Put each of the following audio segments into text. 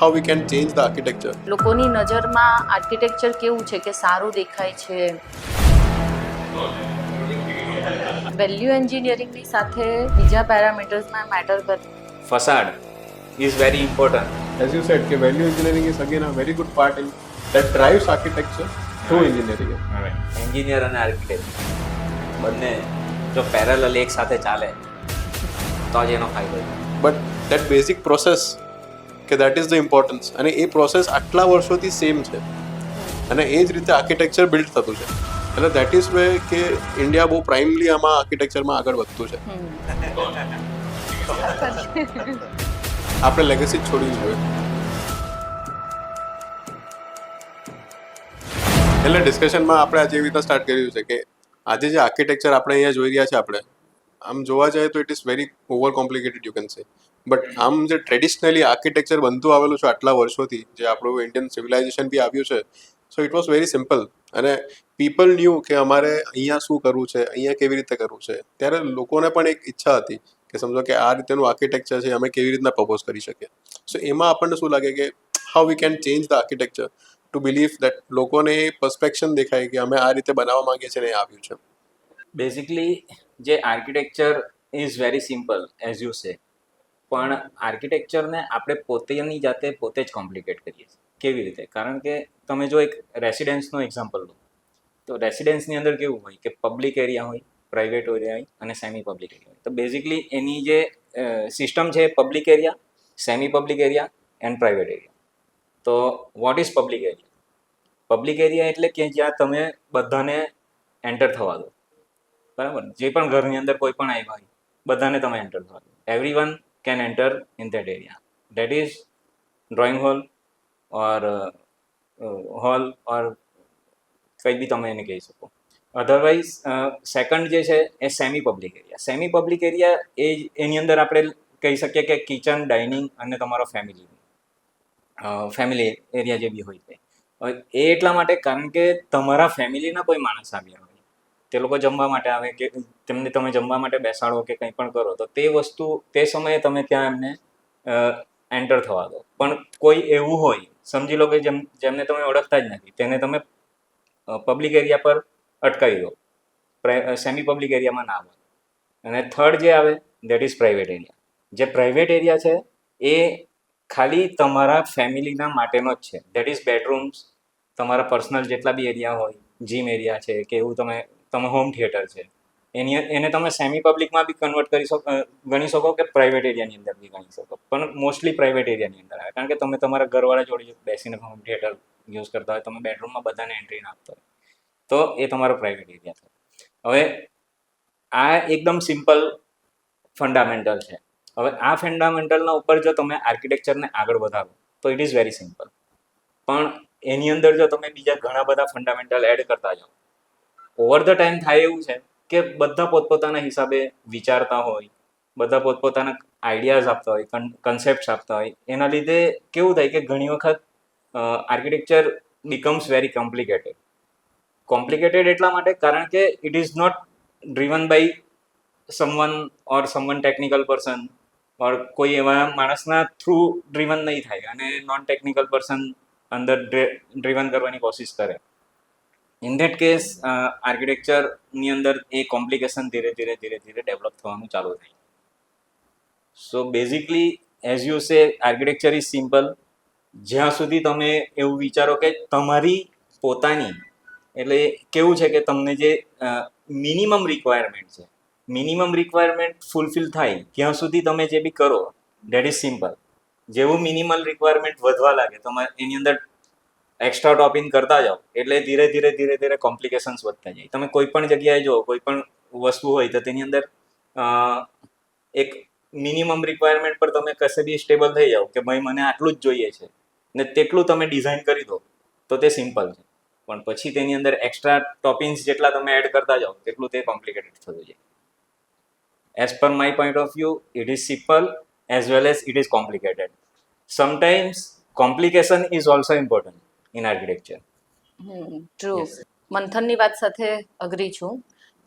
how we can change the architecture. લોકોની નજરમાં architecture કેવું છે કે સારું દેખાય છે. વેલ્યુ એન્જિનિયરિંગની સાથે બીજા પેરામીટર્સમાં મેટર કરે. facade is very important. As you said, value engineering is again a very good part in that drives architecture through engineering. Engineer અને આર્કિટેક્ટ બંને જો પેરેલલ એક સાથે ચાલે તો જ એનો ફાયદો છે. But that basic process, that is the importance. અને એ પ્રોસેસ આટલા વર્ષોથી સેમ છે અને એ જ રીતે આર્કિટેક્ચર બિલ્ડ થતું છે. એટલે દેટ ઇઝ વે કે ઇન્ડિયા બહુ પ્રાઇમલી આમાં આર્કિટેક્ચરમાં આગળ વધતું છે. આપણે લેગસી છોડવી જોઈએ. એટલે ડિસ્કશનમાં આપણે આજે એવી રીતે સ્ટાર્ટ કર્યું છે કે આજે જે આર્કિટેક્ચર આપણે અહીંયા જોઈ રહ્યા છે, આપણે આમ જોવા જઈએ તો it is very over complicated you can say. But આમ જે ટ્રેડિશનલી આર્કિટેક્ચર બનતું આવેલું છે આટલા વર્ષોથી, જે આપણું ઇન્ડિયન સિવિલાઇઝેશન બી આવ્યું છે, so it was very simple. અને પીપલ ન્યૂ કે અમારે અહીંયા શું કરવું છે, અહીંયા કેવી રીતે કરવું છે. ત્યારે લોકોને પણ એક ઈચ્છા હતી કે સમજો કે આ રીતેનું આર્કિટેક્ચર છે, અમે કેવી રીતના પ્રપોઝ કરી શકીએ. સો એમાં આપણને શું લાગે કે how we can change the architecture two believe that લોકોને એ પર્સપેક્શન દેખાય કે અમે આ રીતે બનાવવા માંગીએ છીએ ને એ આવ્યું છે. બેઝિકલી જે architecture is very simple as you say, પણ આર્કિટેક્ચરને આપણે પોતાની જાતે પોતે જ કોમ્પ્લિકેટ કરીએ છીએ. કેવી રીતે? કારણ કે તમે જો એક રેસિડેન્સનો એક્ઝામ્પલ લો તો રેસિડેન્સની અંદર કેવું હોય કે પબ્લિક એરિયા હોય, પ્રાઇવેટ એરિયા હોય અને સેમી પબ્લિક એરિયા હોય. તો બેઝિકલી એની જે સિસ્ટમ છે public area, semi public area and private area. તો what is public area? Public area એટલે કે જ્યાં તમે બધાને એન્ટર થવા દો, બરાબર? જે પણ ઘરની અંદર કોઈ પણ આવ્યા હોય બધાને તમે એન્ટર થવા દો. Everyone can enter in that area. That is drawing hall or hall or કંઈ બી તમે એને કહી શકો. અધરવાઇઝ સેકન્ડ જે છે એ semi public area. Semi public area એની અંદર આપણે કહી શકીએ કે કિચન, ડાઇનિંગ અને તમારો ફેમિલી એરિયા જે બી હોય તે. એ એટલા માટે કારણ કે તમારા ફેમિલીના કોઈ માણસ આવ્યા હોય, તે લોકો જમવા માટે આવે કે તેમને તમે જમવા માટે બેસાડો કે કંઈ પણ કરો, તો તે વસ્તુ તે સમયે તમે ત્યાં એમને એન્ટર થવા દો. પણ કોઈ એવું હોય, સમજી લો કે જેમને તમે ઓળખતા જ નથી, તેને તમે પબ્લિક એરિયા પર અટકાવી દો, સેમી પબ્લિક એરિયામાં ના આવે. અને થર્ડ જે આવે દેટ ઇઝ પ્રાઇવેટ એરિયા. જે પ્રાઇવેટ એરિયા છે એ ખાલી તમારા ફેમિલીના માટેનો જ છે. દેટ ઇઝ બેડરૂમ્સ, તમારા પર્સનલ જેટલા બી એરિયા હોય, જીમ એરિયા છે કે એવું તમે હોમ થિયેટર છે, એને તમે સેમી પબ્લિકમાં બી કન્વર્ટ ગણી શકો કે પ્રાઇવેટ એરિયાની અંદર બી ગણી શકો. પણ મોસ્ટલી પ્રાઇવેટ એરિયાની અંદર આવે, કારણ કે તમે તમારા ઘરવાળા જોડે બેસીને હોમ થિયેટર યુઝ કરતા હોય, તમે બેડરૂમમાં બધાને એન્ટ્રી ના આપતા હોય, તો એ તમારો પ્રાઇવેટ એરિયા થાય. હવે આ એકદમ સિમ્પલ ફંડામેન્ટલ છે. હવે આ ફંડામેન્ટલના ઉપર જો તમે આર્કિટેક્ચરને આગળ વધારો તો ઇટ ઇઝ વેરી સિમ્પલ. પણ એની અંદર જો તમે બીજા ઘણા બધા ફંડામેન્ટલ એડ કરતા જાઓ, ઓવર ધ ટાઈમ થાય એવું છે કે બધા પોતપોતાના હિસાબે વિચારતા હોય, બધા પોતપોતાના આઈડિયાઝ આપતા હોય, કન્સેપ્ટ્સ આપતા હોય. એના લીધે કેવું થાય કે ઘણી વખત આર્કિટેક્ચર બિકમ્સ વેરી કોમ્પ્લિકેટેડ એટલા માટે કારણ કે it is not driven by someone technical person or કોઈ એવા માણસના થ્રુ ડ્રીવન નહીં થાય અને નોન ટેકનિકલ પર્સન અંદર ડ્રીવન કરવાની કોશિશ કરે. ઇન ધેટ કેસ આર્કિટેક્ચરની અંદર એ કોમ્પ્લિકેશન ધીરે ધીરે ડેવલપ થવાનું ચાલુ થાય. So basically as you say architecture is simple જ્યાં સુધી તમે એવું વિચારો કે તમારી પોતાની, એટલે કેવું છે કે તમને જે મિનિમમ રિક્વાયરમેન્ટ ફૂલફિલ થાય ત્યાં સુધી તમે જે બી કરો ડેટ ઇઝ સિમ્પલ. જેવું મિનિમલ રિક્વાયરમેન્ટ વધવા લાગે, તમે એની અંદર એક્સ્ટ્રા ટોપિંગ કરતા જાઓ એટલે ધીરે ધીરે કોમ્પ્લિકેશન્સ વધતા જાય. તમે કોઈ પણ જગ્યાએ જો કોઈ પણ વસ્તુ હોય તો તેની અંદર એક મિનિમમ રિક્વાયરમેન્ટ પર તમે કશે બી સ્ટેબલ થઈ જાઓ કે ભાઈ મને આટલું જ જોઈએ છે ને તેટલું તમે ડિઝાઇન કરી દો તો તે સિમ્પલ છે. પણ પછી તેની અંદર એક્સ્ટ્રા ટોપિંગ્સ જેટલા તમે એડ કરતા જાઓ તેટલું તે કોમ્પ્લિકેટેડ થતું જાય. As per my point of view it is simple as well as it is complicated. Sometimes complication is also important in architecture. True. Yes. મંથનની વાત સાથે અગ્રી છું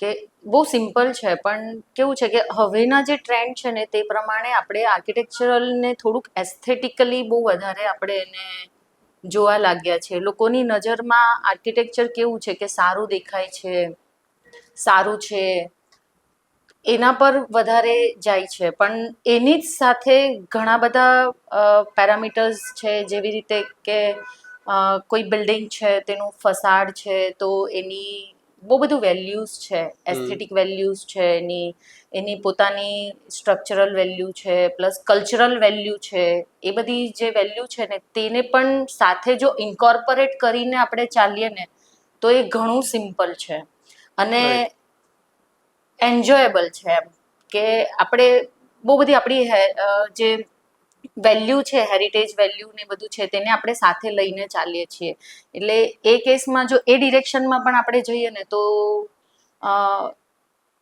કે બહુ સિમ્પલ છે, પણ કેવું છે કે હવેના જે ટ્રેન્ડ છે ને તે પ્રમાણે આપણે આર્કિટેક્ચરલને થોડુંક એસ્થેટિકલી બહુ વધારે આપણે એને જોવા લાગ્યા છે. લોકોની નજરમાં આર્કિટેક્ચર કેવું છે કે સારું દેખાય છે, સારું છે, એના પર વધારે જાય છે. પણ એની જ સાથે ઘણા બધા પેરામીટર્સ છે, જેવી રીતે કે કોઈ બિલ્ડિંગ છે તેનું ફસાડ છે તો એની બહુ બધું વેલ્યુઝ છે, એસ્થેટિક વેલ્યુઝ છે, એની પોતાની સ્ટ્રક્ચરલ વેલ્યુ છે, પ્લસ કલ્ચરલ વેલ્યુ છે. એ બધી જે વેલ્યુ છે ને તેને પણ સાથે જો ઇન્કોર્પોરેટ કરીને આપણે ચાલીએ ને તો એ ઘણું સિમ્પલ છે અને Right. એન્જોયેબલ છે. એમ કે આપણે બહુ બધી આપણી જે વેલ્યુ છે, હેરિટેજ વેલ્યુ ને બધું છે, તેને આપણે સાથે લઈને ચાલીએ છીએ. એટલે એ કેસમાં જો એ ડિરેક્શનમાં પણ આપણે જઈએ ને તો અ,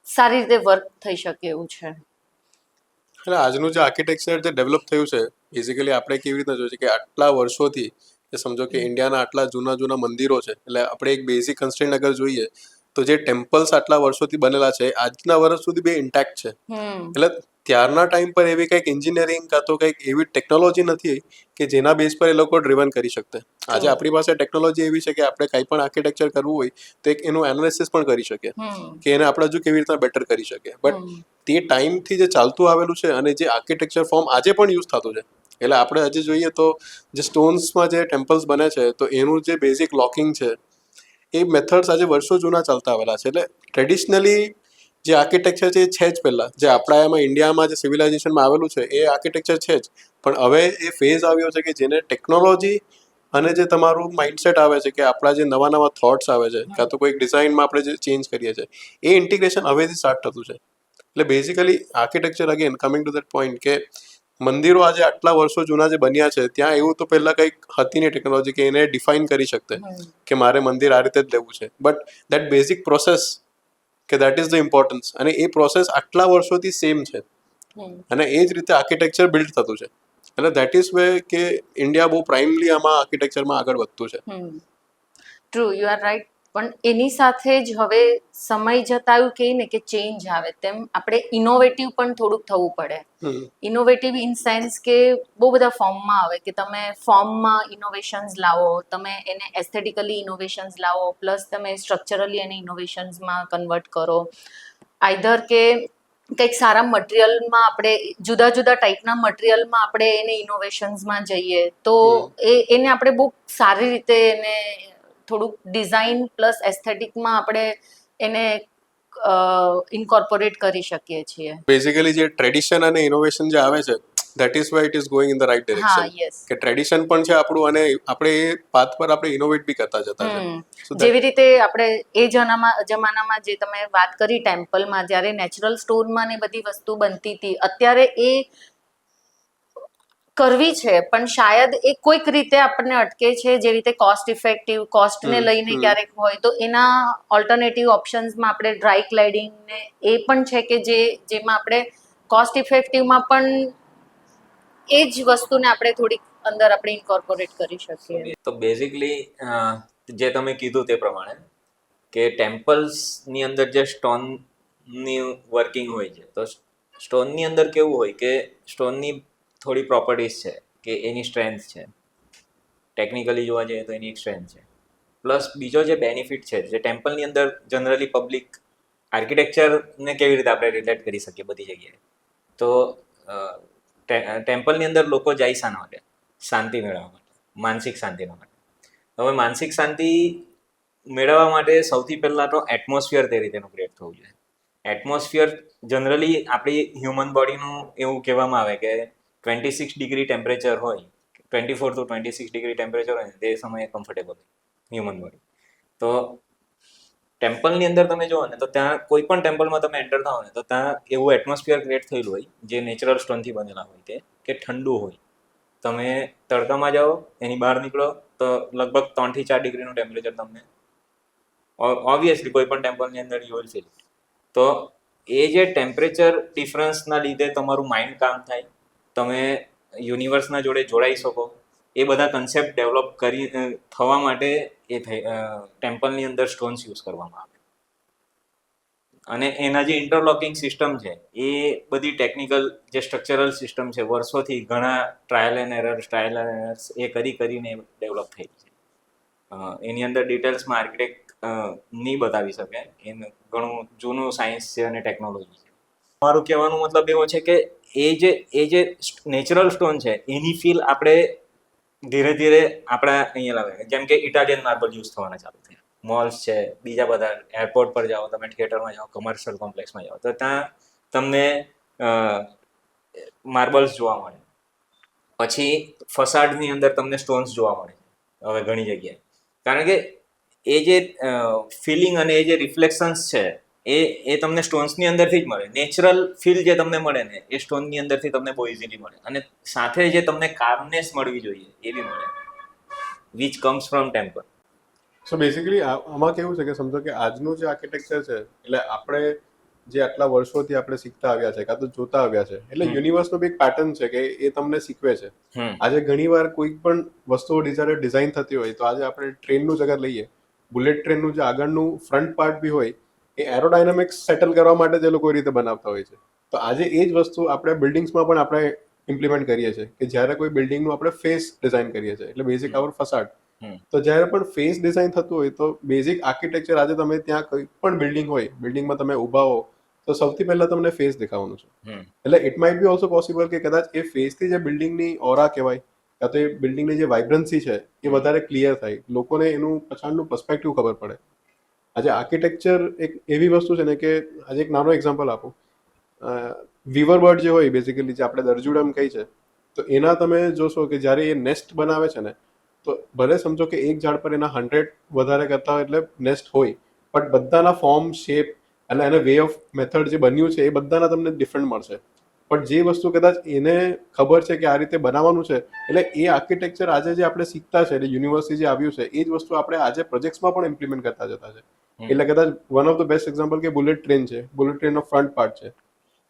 સારી રીતે વર્ક થઈ શકે એવું છે. એટલે આજનું જે આર્કિટેક્ચર જે ડેવલપ થયું છે બેઝિકલી આપણે કેવી રીતના જોઈએ છે કે આટલા વર્ષોથી કે સમજો કે ઇન્ડિયાના આટલા જૂના જૂના મંદિરો છે, એટલે આપણે એક બેઝિક કન્સ્ટ્રેન્ટ અગર જોઈએ તો જે ટેમ્પલ્સ આટલા વર્ષોથી બનેલા છે આજના વર્ષ સુધી બે ઇન્ટેક્ટ છે. એટલે ત્યારના ટાઈમ પર એવી કંઈક એન્જિનિયરિંગ કાં તો કંઈક એવી ટેકનોલોજી નથી કે જેના બેઝ પર એ લોકો ડ્રિવન કરી શકતા. આજે આપણી પાસે ટેકનોલોજી એવી છે કે આપણે કંઈ પણ આર્કિટેક્ચર કરવું હોય તો એક એનું એનાલિસિસ પણ કરી શકીએ કે એને આપણે હજુ કેવી રીતના બેટર કરી શકીએ. બટ તે ટાઈમથી જે ચાલતું આવેલું છે અને જે આર્કિટેક્ચર ફોર્મ આજે પણ યુઝ થતું છે, એટલે આપણે હજી જોઈએ તો જે સ્ટોન્સમાં જે ટેમ્પલ્સ બને છે તો એનું જે બેઝિક લોકિંગ છે એ મેથડ્સ આજે વર્ષો જૂના ચાલતા આવેલા છે. એટલે ટ્રેડિશનલી જે આર્કિટેક્ચર છે એ છે જ પહેલાં જે આપણા એમાં ઇન્ડિયામાં જે સિવિલાઇઝેશનમાં આવેલું છે એ આર્કિટેક્ચર છે જ, પણ હવે એ ફેઝ આવ્યો છે કે જેને ટેકનોલોજી અને જે તમારું માઇન્ડસેટ આવે છે કે આપણા જે નવા નવા થોટ્સ આવે છે કાં તો કોઈક ડિઝાઇનમાં આપણે જે ચેન્જ કરીએ છીએ એ ઇન્ટિગ્રેશન હવેથી સ્ટાર્ટ થતું છે. એટલે basically architecture again coming to that point કે મંદિરો આજે આટલા વર્ષો જૂના જે બન્યા છે ત્યાં એવું તો પહેલાં કંઈક હતી નહીં ટેકનોલોજી કે એને ડિફાઇન કરી શકતે કે મારે મંદિર આ રીતે જ લેવું છે. બટ દેટ બેઝિક પ્રોસેસ કે દેટ ઇઝ ધ ઇમ્પોર્ટન્સ અને એ પ્રોસેસ આટલા વર્ષોથી સેમ છે અને એ જ રીતે આર્કિટેક્ચર બિલ્ડ થતું છે. એટલે દેટ ઇઝ વે કે ઇન્ડિયા બહુ પ્રાઇમલી આમાં આર્કિટેક્ચરમાં આગળ વધતું છે. True, you are right. પણ એની સાથે જ હવે સમય જતા એવું કહે ને કે ચેન્જ આવે તેમ આપણે ઇનોવેટિવ પણ થોડુંક થવું પડે. ઇનોવેટિવ ઇન સેન્સ કે બહુ બધા ફોર્મમાં આવે કે તમે ફોર્મમાં ઇનોવેશન્સ લાવો, તમે એને એસ્થેટિકલી ઇનોવેશન્સ લાવો, પ્લસ તમે સ્ટ્રક્ચરલી એને ઇનોવેશન્સમાં કન્વર્ટ કરો. આઈધર કે કંઈક સારા મટીરિયલમાં આપણે જુદા જુદા ટાઈપના મટીરિયલમાં આપણે એને ઇનોવેશન્સમાં જઈએ તો એને આપણે બહુ સારી રીતે એને થોડુંક ડિઝાઇન પ્લસ એસ્થેટિકમાં આપણે એને ઇન્કોર્પોરેટ કરી શકીએ છીએ. બેઝિકલી જે ટ્રેડિશન અને ઇનોવેશન જે આવે છે that is why it is going in the right હા, ડિરેક્શન યસ. કે ટ્રેડિશન પણ છે આપણું અને આપણે એ પાથ પર આપણે ઇનોવેટ બી કરતા જતા છે. સો જેવી રીતે આપણે એ જમાનામાં જે તમે વાત કરી ટેમ્પલમાં જ્યારે નેચરલ સ્ટોનમાં ને બધી વસ્તુ બનતી હતી, અત્યારે એ કરવી છે પણ શાયદ એ કોઈક રીતે આપણને અટકે છે, જે રીતે કોસ્ટ ઇફેક્ટિવ, કોસ્ટને લઈને ક્યારેક હોય તો એના ઓલ્ટરનેટિવ ઓપ્શન્સમાં આપણે ડ્રાય ક્લેડિંગ ને એ પણ છે કે જેમાં આપણે કોસ્ટ ઇફેક્ટિવમાં પણ એ જ વસ્તુને આપણે થોડીક અંદર આપણે ઇન્કોર્પોરેટ કરી શકીએ. તો બેઝિકલી જે તમે કીધું તે પ્રમાણે કે ટેમ્પલ્સની અંદર જે સ્ટોનની વર્કિંગ હોય છે, તો સ્ટોનની અંદર કેવું હોય કે સ્ટોનની થોડી પ્રોપર્ટીઝ છે કે એની સ્ટ્રેન્થ છે, ટેકનિકલી જોવા જઈએ તો એની એક સ્ટ્રેન્થ છે. પ્લસ બીજો જે બેનિફિટ છે જે ટેમ્પલની અંદર જનરલી પબ્લિક આર્કિટેક્ચરને કેવી રીતે આપણે રિલેટ કરી શકીએ બધી જગ્યાએ, તો ટેમ્પલની અંદર લોકો જાય શાના માટે? શાંતિ મેળવવા માટે, માનસિક શાંતિના માટે. હવે માનસિક શાંતિ મેળવવા માટે સૌથી પહેલાં તો એટમોસ્ફિયર તે રીતેનું ક્રિએટ થવું જોઈએ. એટમોસ્ફિયર જનરલી આપણી હ્યુમન બોડીનું એવું કહેવામાં આવે કે 26 ડિગ્રી ટેમ્પરેચર હોય, 24 to 26 ડિગ્રી ટેમ્પરેચર હોય ને તે સમયે કમ્ફર્ટેબલ હોય હ્યુમન બોડી. તો ટેમ્પલની અંદર તમે જુઓ ને તો ત્યાં કોઈ પણ ટેમ્પલમાં તમે એન્ટર થાઓ ને તો ત્યાં એવું એટમોસ્ફિયર ક્રિએટ થયેલું હોય જે નેચરલ સ્ટોનથી બનેલા હોય કે ઠંડુ હોય. તમે તડકામાં જાઓ, એની બહાર નીકળો તો લગભગ 3 થી 4 ડિગ્રીનું ટેમ્પરેચર તમને ઓબ્વિયસલી કોઈ પણ ટેમ્પલની અંદર યુ વિલ ફીલ. તો એ જે ટેમ્પરેચર ડિફરન્સના લીધે તમારું માઇન્ડ કામ થાય, તમે યુનિવર્સના જોડે જોડાઈ શકો, એ બધા કન્સેપ્ટ ડેવલપ થવા માટે ટેમ્પલની અંદર સ્ટોન્સ યુઝ કરવામાં આવે. અને એના જે ઇન્ટરલોકિંગ સિસ્ટમ છે એ બધી ટેકનિકલ જે સ્ટ્રક્ચરલ સિસ્ટમ છે વર્ષોથી ઘણા ટ્રાયલ એન્ડ એરર્સ એ કરીને ડેવલપ થઈ છે. એની અંદર ડિટેલ્સમાં આર્કિટેક્ટ નહીં બતાવી શકે, એનું ઘણું જૂનું સાયન્સ છે અને ટેકનોલોજી છે. મારું કહેવાનું મતલબ એવો છે કે એ જે નેચરલ સ્ટોન છે એની ફીલ આપણે ધીરે ધીરે આપણા અહીંયા લાવે, જેમ કે ઇટાલિયન માર્બલ યુઝ થવાના ચાલુ થયા. મોલ્સ છે, બીજા બધા એરપોર્ટ પર જાઓ, તમે થિયેટરમાં જાઓ, કમર્શિયલ કોમ્પ્લેક્સમાં જાઓ, તો ત્યાં તમને માર્બલ્સ જોવા મળે. પછી ફસાડની અંદર તમને સ્ટોન્સ જોવા મળે હવે ઘણી જગ્યાએ, કારણ કે એ જે ફિલિંગ અને એ જે રિફ્લેક્શન્સ છે એ તમને સ્ટોન્સની અંદરથી જ મળે. નેચરલ ફીલ જે તમને મળે ને એ સ્ટોનની અંદરથી તમને બહુ ઇઝીલી મળે, અને સાથે જે તમને કામનેસ મળવી જોઈએ એ બી મળે, which comes from temple. So basically આમાં કેવું છે કે સમજો કે આજનું જે આર્કિટેક્ચર છે, એટલે આપણે જે આટલા વર્ષોથી આપણે શીખતા આવ્યા છે કાં તો જોતા આવ્યા છે, એટલે યુનિવર્સનો બી એક પેટર્ન છે કે એ તમને શીખવે છે. આજે ઘણીવાર કોઈ પણ વસ્તુઓ ડિઝાઇન થતી હોય, તો આજે આપણે ટ્રેનનું જગા લઈએ, બુલેટ ટ્રેનનું જે આગળનું ફ્રન્ટ પાર્ટ બી હોય એ એરોડાયનામિક્સ સેટલ કરવા માટે જ એ લોકો એ રીતે બનાવતા હોય છે. તો આજે એ જ વસ્તુ આપણે બિલ્ડિંગ્સમાં પણ આપણે ઇમ્પ્લિમેન્ટ કરીએ છીએ કે જ્યારે કોઈ બિલ્ડિંગનું આપણે ફેસ ડિઝાઇન કરીએ છીએ, એટલે બેઝિક આવર ફસાડ. તો જ્યારે પણ ફેસ ડિઝાઇન થતું હોય તો બેઝિક આર્કિટેક્ચર આજે તમે ત્યાં કોઈ પણ બિલ્ડિંગ હોય, બિલ્ડિંગમાં તમે ઊભા હો તો સૌથી પહેલા તમને ફેસ દેખાવાનું છે. એટલે it might be also possible કે કદાચ એ ફેસથી જે બિલ્ડિંગની ઓરા કહેવાય કાં તો એ બિલ્ડિંગની જે વાઇબ્રન્સી છે એ વધારે ક્લિયર થાય, લોકોને એનું પછાડનું પર્સપેક્ટિવ ખબર પડે. આજે આર્કિટેક્ચર એક એવી વસ્તુ છે ને કે આજે એક નાનો એક્ઝામ્પલ આપું, વીવર બર્ડ જે હોય બેઝિકલી જે આપણે દરજુડમ કહી છે, તો એના તમે જોશો કે જ્યારે એ નેસ્ટ બનાવે છે ને, તો ભલે સમજો કે એક ઝાડ પર એના 100 વધારે કરતા હોય એટલે નેસ્ટ હોય, પણ બધાના ફોર્મ, શેપ અને એને વે ઓફ મેથડ જે બન્યું છે એ બધાના તમને ડિફરન્ટ મળશે. પણ જે વસ્તુ કદાચ એને ખબર છે કે આ રીતે બનાવવાનું છે, એટલે એ આર્કિટેક્ચર આજે જે આપણે શીખતા છે, એટલે યુનિવર્સિટી જે આવ્યું છે એ જ વસ્તુ આપણે આજે પ્રોજેક્ટ્સમાં પણ ઇમ્પ્લિમેન્ટ કરતા જતા છે. એટલે કદાચ one of the best example કે બુલેટ ટ્રેન છે, બુલેટ ટ્રેનનો ફ્રન્ટ પાર્ટ છે,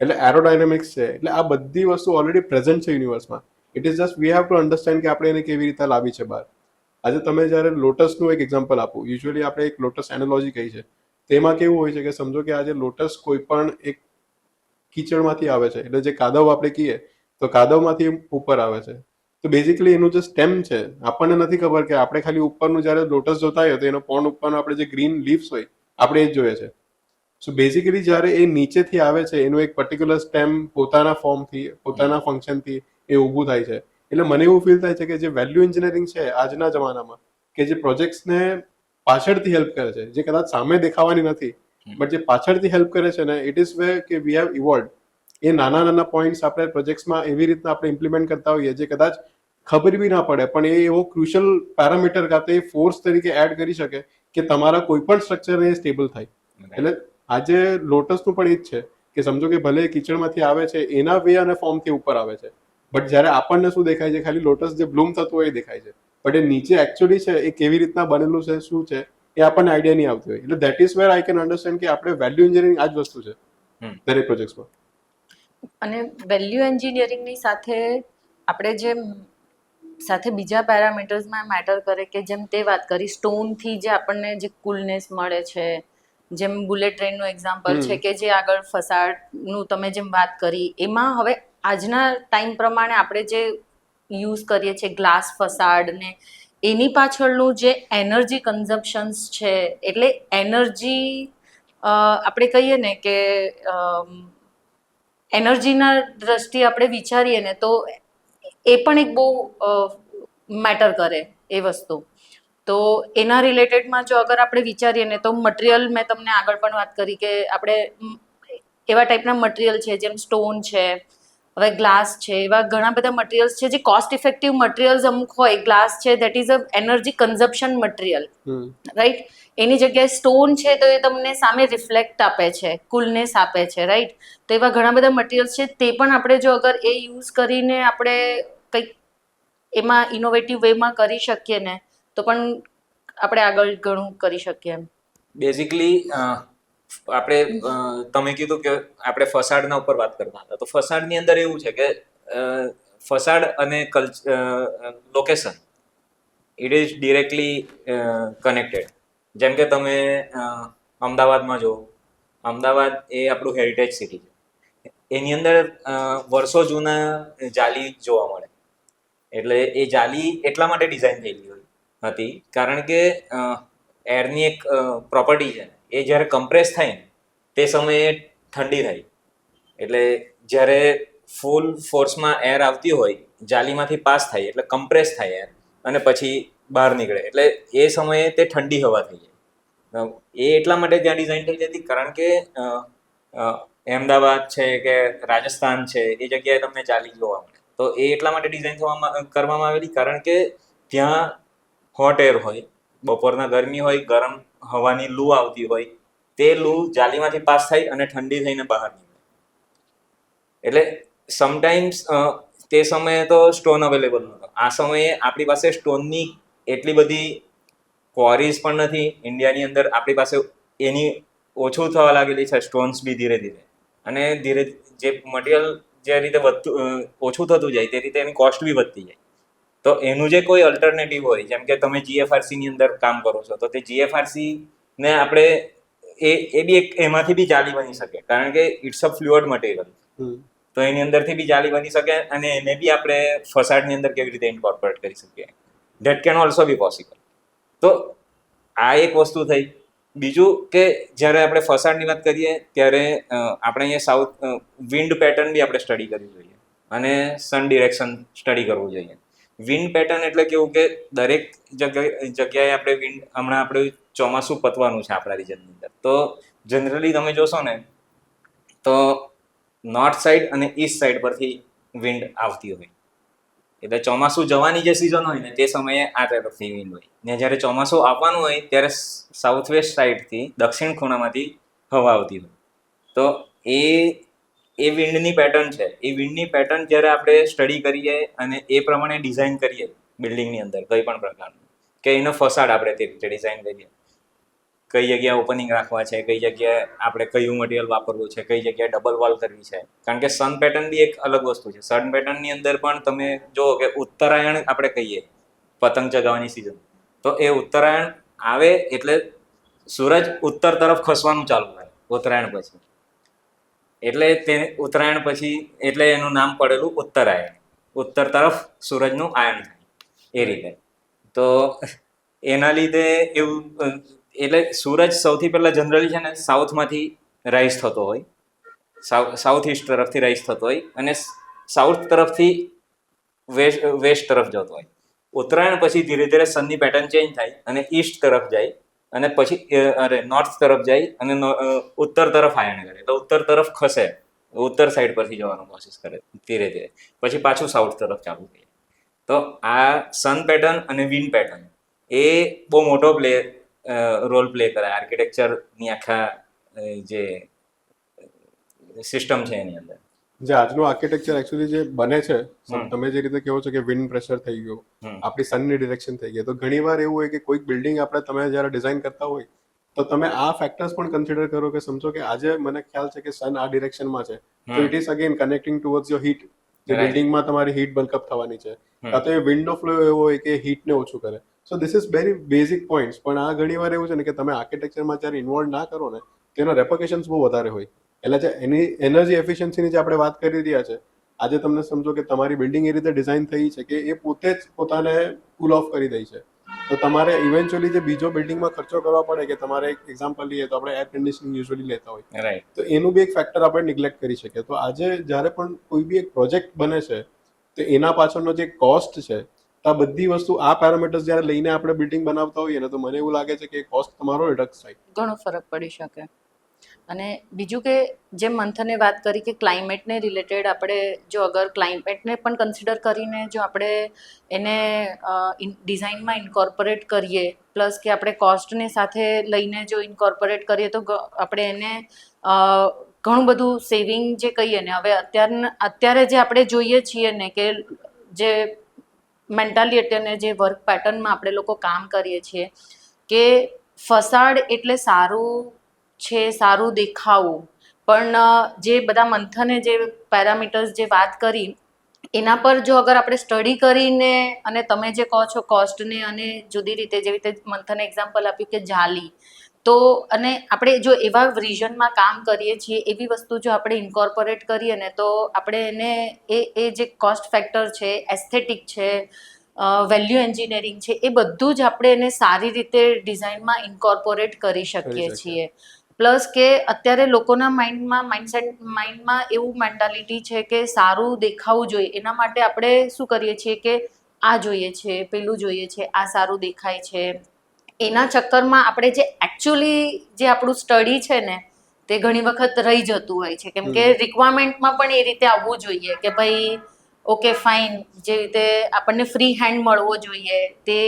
એટલે એરોડાયનેમિક્સ છે, એટલે આ બધી વસ્તુ ઓલરેડી પ્રેઝન્ટ છે યુનિવર્સમાં. It is just we have to understand કે આપણે એને કેવી રીતે લાવી છે બહાર. આજે તમે જ્યારે લોટસનું એક એક્ઝામ્પલ આપો, યુઝ્યુઅલી આપણે એક લોટસ એનોલોજી કહી છે, તેમાં કેવું હોય છે કે સમજો કે આજે લોટસ કોઈ પણ એક કીચડમાંથી આવે છે, એટલે જે કાદવ આપણે કહીએ તો કાદવમાંથી ઉપર આવે છે. તો બેઝિકલી એનું જે સ્ટેમ છે, આપણને નથી ખબર કે આપણે ખાલી ઉપરનું જ્યારે લોટસ જોતા હોઈએ તો એનો પોન્ડ ઉપરનો આપણે જે ગ્રીન લીવ્સ હોય આપણે એ જ જોઈએ છે. સો બેઝિકલી જ્યારે એ નીચેથી આવે છે, એનું એક પર્ટિક્યુલર સ્ટેમ પોતાના ફોર્મથી, પોતાના ફંક્શનથી એ ઊભું થાય છે. એટલે મને એવું ફીલ થાય છે કે જે વેલ્યુ એન્જિનિયરિંગ છે આજના જમાનામાં, કે જે પ્રોજેક્ટ્સને પાછળથી હેલ્પ કરે છે, જે કદાચ સામે દેખાવાની નથી, બટ જે પાછળથી હેલ્પ કરે છે ને, ઇટ ઇઝ વે કે વી હેવ ઇવોલ્ડ. એ નાના નાના પોઈન્ટ્સ આપણે પ્રોજેક્ટ્સમાં એવી રીતના આપણે ઇમ્પ્લિમેન્ટ કરતા હોઈએ જે કદાચ ખબર બી ના પડે, પણ એ એવો ક્રુશિયલ પેરામીટર કાં તો એ ફોર્સ તરીકે એડ કરી શકે કે તમારા કોઈ પણ સ્ટ્રક્ચર એ સ્ટેબલ થાય. એટલે આજે લોટસનું પણ એ જ છે કે સમજો કે ભલે કિચડમાંથી આવે છે, એના વે અને ફોર્મથી ઉપર આવે છે, બટ જ્યારે આપણને શું દેખાય છે, ખાલી લોટસ જે બ્લૂમ થતું હોય એ દેખાય છે, બટ એ નીચે એકચ્યુઅલી છે એ કેવી રીતના બનેલું છે, શું છે, એ આપણને આઈડિયા નહીં આવતી હોય. એટલે that is wear I can understand કે આપણે વેલ્યુ એન્જિનિયરિંગ આ જ વસ્તુ છે દરેક પ્રોજેક્ટ્સમાં. અને વેલ્યુ એન્જિનિયરિંગની સાથે આપણે જેમ સાથે બીજા પેરામીટર્સમાં મેટર કરે કે જેમ તે વાત કરી, સ્ટોનથી જે આપણને જે કુલનેસ મળે છે, જેમ બુલેટ ટ્રેનનું એક્ઝામ્પલ છે કે જે આગળ ફસાડનું તમે જેમ વાત કરી, એમાં હવે આજના ટાઈમ પ્રમાણે આપણે જે યુઝ કરીએ છીએ ગ્લાસ ફસાડ ને, એની પાછળનું જે એનર્જી કન્ઝમ્પશન્સ છે, એટલે એનર્જી આપણે કહીએ ને કે એનર્જીના દ્રષ્ટિએ આપણે વિચારીએ ને તો એ પણ એક બહુ મેટર કરે એ વસ્તુ. તો એના રિલેટેડમાં જો અગર આપણે વિચારીએ ને તો મટીરિયલ, મેં તમને આગળ પણ વાત કરી કે આપણે એવા ટાઈપના મટીરિયલ છે જેમ સ્ટોન છે, હવે ગ્લાસ છે, એવા ઘણા બધા મટીરિયલ્સ છે જે કોસ્ટ ઇફેક્ટિવ મટીરિયલ્સ અમુક હોય. ગ્લાસ છે that is a energy consumption material, right. એની જગ્યાએ સ્ટોન છે તો એ તમને સામે રિફ્લેક્ટ આપે છે, કુલનેસ આપે છે, રાઈટ. તો એવા ઘણા બધા મટીરિયલ્સ છે, તે પણ આપણે જો અગર એ યુઝ કરીને આપણે કંઈક એમાં ઇનોવેટિવ વેમાં કરી શકીએ ને તો પણ આપણે આગળ ઘણું કરી શકીએ એમ. બેઝિકલી આપણે તમે કીધું કે આપણે ફસાડના ઉપર વાત કરતા હતા, તો ફસાડની અંદર એવું છે કે ફસાડ અને location it is directly connected. જેમ કે તમે અમદાવાદમાં જો અમદાવાદ એ આપણું હેરિટેજ સિટી છે. એની અંદર વર્ષો જૂના જાલી જોવા મળે. એટલે એ જાલી એટલા માટે ડિઝાઇન થયેલી હતી કારણ કે એરની એક પ્રોપર્ટી છે, એ જ્યારે કમ્પ્રેસ થાય ને તે સમયે ઠંડી થાય. એટલે જ્યારે ફૂલ ફોર્સમાં એર આવતી હોય, જાલીમાંથી પાસ થાય એટલે કમ્પ્રેસ થાય એર અને પછી બહાર નીકળે, એટલે એ સમયે તે ઠંડી હવા થઈ જાય. એ એટલા માટે ત્યાં ડિઝાઇન થઈ હતી કારણ કે અહેમદાબાદ છે કે રાજસ્થાન છે એ જગ્યાએ તમને જાલી જોવા મળે. તો એ એટલા માટે ડિઝાઇન કરવામાં આવેલી કારણ કે ત્યાં હોટ એર હોય, બપોરના ગરમી હોય, ગરમ હવાની લૂ આવતી હોય, તે લૂ જાલીમાંથી પાસ થાય અને ઠંડી થઈને બહાર નીકળે. એટલે સમટાઈમ્સ તે સમયે તો સ્ટોન અવેલેબલ નહોતો. આ સમયે આપણી પાસે સ્ટોનની એટલી બધી ક્વોરીઝ પણ નથી ઇન્ડિયાની અંદર. આપણી પાસે એની ઓછું થવા લાગેલી છે સ્ટોન્સ બી ધીરે ધીરે. અને ધીરે જે મટીરિયલ જે રીતે ઓછું થતું જાય તે રીતે એની કોસ્ટ બી વધતી જાય. તો એનું જે કોઈ અલ્ટરનેટિવ હોય, જેમ કે તમે GFRC ની અંદર કામ કરો છો, તો તે GFRC ને આપણે એ બી એક એમાંથી બી જાલી બની શકે કારણ કે ઇટ્સ અ ફ્લુઇડ મટીરિયલ. તો એની અંદરથી બી જાલી બની શકે અને એને બી આપણે ફસાડની અંદર કેવી રીતે ઇન્કોર્પોરેટ કરી શકીએ, that can also B possible. તો આ એક વસ્તુ થઈ. બીજું કે જ્યારે આપણે ફસાડની વાત કરીએ ત્યારે આપણે અહીંયા સાઉથ વિન્ડ પેટર્ન બી આપણે સ્ટડી કરવી જોઈએ અને સન ડિરેક્શન સ્ટડી કરવું જોઈએ. વિન્ડ પેટર્ન એટલે કેવું કે દરેક જગ્યાએ આપણે વિન્ડ, હમણાં આપણે ચોમાસું પતવાનું છે આપણા રિજનની અંદર, તો જનરલી તમે જોશો ને તો નોર્થ સાઈડ અને ઈસ્ટ સાઈડ પરથી વિન્ડ આવતી હોય. એટલે ચોમાસું જવાની જે સિઝન હોય ને તે સમયે આ તરફથી વિન્ડ હોય, ને જ્યારે ચોમાસું આવવાનું હોય ત્યારે સાઉથ વેસ્ટ સાઈડથી, દક્ષિણ ખૂણામાંથી હવા આવતી હોય. તો એ વિન્ડની પેટર્ન છે. એ વિન્ડની પેટર્ન જ્યારે આપણે સ્ટડી કરીએ અને એ પ્રમાણે ડિઝાઇન કરીએ બિલ્ડિંગની અંદર કંઈ પણ પ્રકારનું, કે એનો ફસાડ આપણે તે રીતે ડિઝાઇન કરીએ, કઈ જગ્યાએ ઓપનિંગ રાખવા છે, કઈ જગ્યાએ આપણે કયું મટીરિયલ વાપરવું છે, કઈ જગ્યાએ ડબલ વોલ કરવી છે. કારણ કે સન પેટર્ન બી એક અલગ વસ્તુ છે. સન પેટર્નની અંદર પણ તમે જુઓ કે ઉત્તરાયણ આપણે કહીએ પતંગ ચગાવવાની સિઝન, તો એ ઉત્તરાયણ આવે એટલે સૂરજ ઉત્તર તરફ ખસવાનું ચાલુ થાય ઉત્તરાયણ પછી. એટલે તે ઉત્તરાયણ પછી એટલે એનું નામ પડેલું ઉત્તરાયણ. ઉત્તર તરફ સૂરજનું આયન થાય એ રીતે. તો એના લીધે એવું, એટલે સૂરજ સૌથી પહેલા જનરલી છે ને સાઉથમાંથી રાઈઝ થતો હોય, સાઉથ ઈસ્ટ તરફથી રાઈઝ થતો હોય અને સાઉથ તરફથી વેસ્ટ તરફ જતો હોય. ઉત્તરાયણ પછી ધીરે ધીરે સનની પેટર્ન ચેન્જ થાય અને ઈસ્ટ તરફ જાય અને પછી નોર્થ તરફ જાય અને ઉત્તર તરફ આયન કરે. તો ઉત્તર તરફ ખસે, ઉત્તર સાઈડ પરથી જવાનો કોશિશ કરે ધીરે ધીરે, પછી પાછું સાઉથ તરફ ચાલુ થાય. તો આ સન પેટર્ન અને વિન્ડ પેટર્ન એ બહુ મોટો રોલ પ્લે કરે આર્કિટેક્ચરની આખા જે સિસ્ટમ છે એની અંદર. જે આજનું આર્કિટેક્ચર એકચ્યુઅલી જે બને છે, તમે જે રીતે કહો છો કે વિન્ડ પ્રેશર થઈ ગયો, આપણી સનની ડિરેક્શન થઈ ગઈ, તો ઘણી વાર એવું હોય કે કોઈક બિલ્ડિંગ આપણે તમે જ્યારે ડિઝાઇન કરતા હોય તો તમે આ ફેક્ટર્સ પણ કન્સિડર કરો કે સમજો કે આજે મને ખ્યાલ છે કે સન આ ડિરેક્શનમાં છે, તો it is again connecting towards your heat. જે બિલ્ડિંગમાં તમારી હીટ બલ્કઅપ થવાની છે, કાં તો એ વિન્ડનો ફ્લો એવો હોય કે હીટને ઓછું કરે. So this is very basic points. પણ આ ઘણી વાર એવું છે ને કે તમે આર્કિટેક્ચરમાં જ્યારે ઇન્વોલ્વ ના કરો ને, તેના રેપોકેશન્સ બહુ વધારે હોય. એટલે જે એની એનર્જી એફિશિયન્સીની જે આપણે વાત કરી રહ્યા છે, આજે તમને સમજો કે તમારી બિલ્ડિંગ એ રીતે ડિઝાઇન થઈ છે કે એ પોતે જ પોતાને કૂલ ઓફ કરી દે છે, તો તમારે ઇવેન્ચ્યુઅલી જે બીજો બિલ્ડિંગમાં ખર્ચો કરવા પડે, કે તમારે એક એક્ઝામ્પલ લઈએ તો આપણે એર કન્ડિશનિંગ યુઝ્યુઅલી લેતા હોય, રાઈટ, તો એનું બી એક ફેક્ટર આપણે નિગ્લેક્ટ કરી શકીએ. તો આજે જ્યારે પણ કોઈ બી એક પ્રોજેક્ટ બને છે, તો એના પાછળનો જે કોસ્ટ છે, આ બધી વસ્તુ, આ પેરામીટર્સ જ્યારે લઈને આપણે બિલ્ડિંગ બનાવતા હોઈએ ને, તો મને એવું લાગે છે કે કોસ્ટ તમારો રિડક્સ થાય, ઘણો ફરક પડી શકે. અને બીજું કે જેમ મંથને વાત કરી કે ક્લાઇમેટને રિલેટેડ આપણે જો અગર ક્લાઇમેટને પણ કન્સિડર કરીને જો આપણે એને ડિઝાઇનમાં ઇન્કોર્પોરેટ કરીએ, પ્લસ કે આપણે કોસ્ટને સાથે લઈને જો ઇન્કોર્પોરેટ કરીએ, તો આપણે એને ઘણું બધું સેવિંગ જે કહીએ ને, હવે અત્યારે જે આપણે જોઈએ છીએ ને કે જે મેન્ટાલિટી અને જે વર્ક પેટર્નમાં આપણે લોકો કામ કરીએ છીએ કે ફસાડ એટલે સારું છે, સારું દેખાવું, પણ જે બધા મંથને જે પેરામીટર્સ જે વાત કરી એના પર જો અગર આપણે સ્ટડી કરીને, અને તમે જે કહો છો કોસ્ટને અને જુદી રીતે, જેવી રીતે મંથને એક્ઝામ્પલ આપ્યું કે જાલી, તો અને આપણે જો એવા વિઝનમાં કામ કરીએ છીએ, એવી વસ્તુ જો આપણે ઇન્કોર્પોરેટ કરીએ ને, તો આપણે એને એ જે કોસ્ટ ફેક્ટર છે, એસ્થેટિક છે, વેલ્યુ એન્જિનિયરિંગ છે, એ બધું જ આપણે એને સારી રીતે ડિઝાઇનમાં ઇન્કોર્પોરેટ કરી શકીએ છીએ. પ્લસ કે અત્યારે લોકોના માઇન્ડમાં એવું મેન્ટાલિટી છે કે સારું દેખાવું જોઈએ, એના માટે આપણે શું કરીએ છીએ કે આ જોઈએ છે, પેલું જોઈએ છે, આ સારું દેખાય છે. એના ચક્કરમાં આપણે જે એકચ્યુઅલી જે આપણું સ્ટડી છે ને, તે ઘણી વખત રહી જતું હોય છે, કેમ કે રિક્વાયરમેન્ટમાં પણ એ રીતે આવવું જોઈએ કે ભાઈ ઓકે ફાઇન, જે રીતે આપણને ફ્રી હેન્ડ મળવો જોઈએ, તે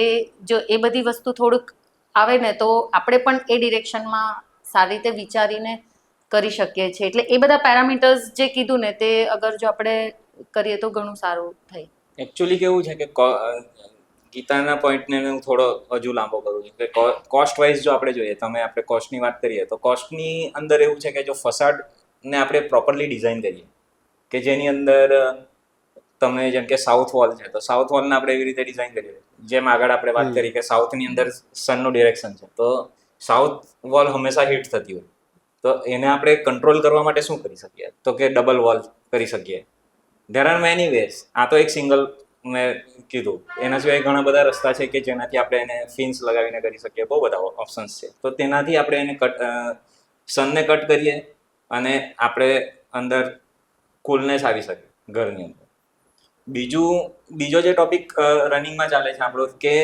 જો એ બધી વસ્તુ થોડુંક આવે ને, તો આપણે પણ એ ડિરેક્શનમાં સારી રીતે વિચારીને કરી શકીએ છીએ. એટલે એ બધા પેરામીટર્સ જે કીધું ને, તે અગર જો આપણે કરીએ તો ઘણું સારું થાય. એકચ્યુઅલી કેવું છે કે ગીતાના પોઈન્ટને હું થોડો હજુ લાંબો કરું છું કે કોસ્ટ વાઇઝ જો આપણે જોઈએ, આપણે કોસ્ટની વાત કરીએ તો કોસ્ટની અંદર એવું છે કે જો ફસાડને આપણે પ્રોપરલી ડિઝાઇન કરીએ કે જેની અંદર તમે જેમ કે સાઉથ વોલ છે, તો સાઉથ વોલને આપણે એવી રીતે ડિઝાઇન કરીએ, જેમ આગળ આપણે વાત કરી કે સાઉથની અંદર સનનું ડિરેક્શન છે, તો સાઉથ વોલ હંમેશા હિટ થતી હોય, તો એને આપણે કંટ્રોલ કરવા માટે શું કરી શકીએ? તો કે ડબલ વોલ કરી શકીએ. There are many ways. આ તો એક સિંગલ મેં કીધું, એના સિવાય ઘણા બધા રસ્તા છે કે જેનાથી આપણે એને ફિન્સ લગાવીને કરી શકીએ, બહુ બધા ઓપ્શન્સ છે. તો તેનાથી આપણે એને સનને કટ કરીએ અને આપણે અંદર કુલનેસ આવી શકે ઘરની અંદર. બીજો જે ટોપિક રનિંગમાં ચાલે છે આપણો કે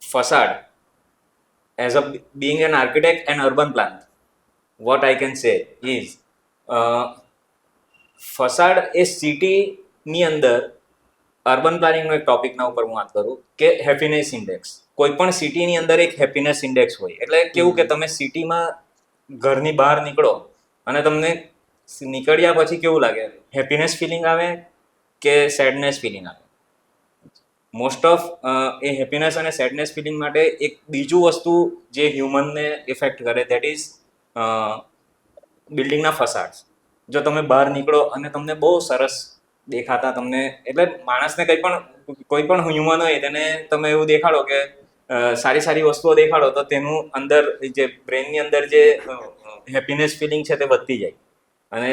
facade as a being an architect and urban planner, what I can say is ફસાડ એ સિટીની અંદર અર્બન પ્લાનિંગનો એક ટોપિકના ઉપર હું વાત કરું કે હેપીનેસ ઇન્ડેક્સ. કોઈ પણ સિટીની અંદર એક હેપીનેસ ઇન્ડેક્સ હોય. એટલે કેવું કે તમે સિટીમાં ઘરની બહાર નીકળો અને તમને નીકળ્યા પછી કેવું લાગે? હેપીનેસ ફિલિંગ આવે કે સેડનેસ ફિલિંગ આવે? મોસ્ટ ઓફ એ હેપીનેસ અને સેડનેસ ફિલિંગ માટે એક બીજું વસ્તુ જે હ્યુમનને ઇફેક્ટ કરે, દેટ ઇઝ બિલ્ડિંગના ફસાડ્સ. જો તમે બહાર નીકળો અને તમને બહુ સરસ દેખાતા, તમને એટલે માણસને કોઈ પણ હ્યુમન હોય તેને તમે એવું દેખાડો કે સારી વસ્તુઓ દેખાડો, તો તેનું અંદર જે બ્રેનની અંદર જે હેપીનેસ ફિલિંગ છે તે વધતી જાય, અને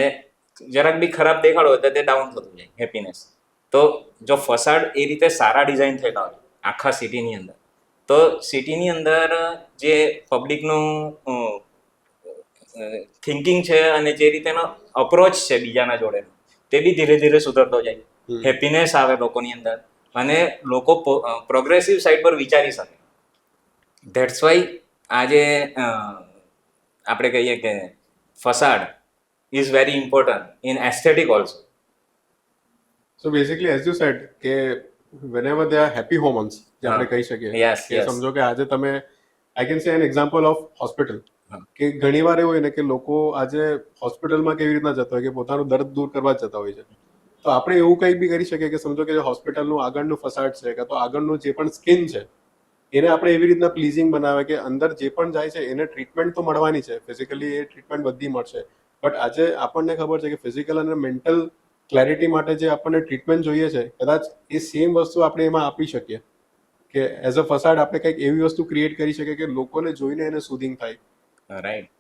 જરાક બી ખરાબ દેખાડો તો તે ડાઉન થતું જાય હેપીનેસ. તો જો ફસાડ એ રીતે સારા ડિઝાઇન થયેલા હોય આખા સિટીની અંદર, તો સિટીની અંદર જે પબ્લિકનું થિંકિંગ છે અને જે રીતેનો અપ્રોચ છે બીજાના જોડે, તે બી ધીરે ધીરે સુધરતો જાય. હેપીનેસ આવે લોકોની અંદર અને લોકો પ્રોગ્રેસિવ સાઈડ પર વિચારી શકે. ધેટ્સ વાય આજે આપણે કહીએ કે facade is very important in aesthetic also. So basically, as you said, કે whenever there are happy hormones, જે આપણે કહી શકીએ, કે સમજો કે આજે તમે I can say an example of hospital, કે ઘણી વાર એવું હોય ને કે લોકો આજે હોસ્પિટલમાં કેવી રીતના જતા હોય કે પોતાનું દર્દ દૂર કરવા જ જતા હોય છે. તો આપણે એવું કંઈ બી કરી શકીએ કે સમજો કે હોસ્પિટલનું આગળનું ફસાડ છે કે તો આગળનું જે પણ સ્કિન છે એને આપણે એવી રીતના પ્લીઝિંગ બનાવે કે અંદર જે પણ જાય છે એને ટ્રીટમેન્ટ તો મળવાની છે, ફિઝિકલી એ ટ્રીટમેન્ટ બધી મળશે, બટ આજે આપણને ખબર છે કે ફિઝિકલ અને મેન્ટલ ક્લેરિટી માટે જે આપણને ટ્રીટમેન્ટ જોઈએ છે, કદાચ એ સેમ વસ્તુ આપણે એમાં આપી શકીએ કે એઝ અ ફસાડ આપણે કંઈક એવી વસ્તુ ક્રિએટ કરી શકીએ કે લોકોને જોઈને એને સુધિંગ થાય. રાઈટ,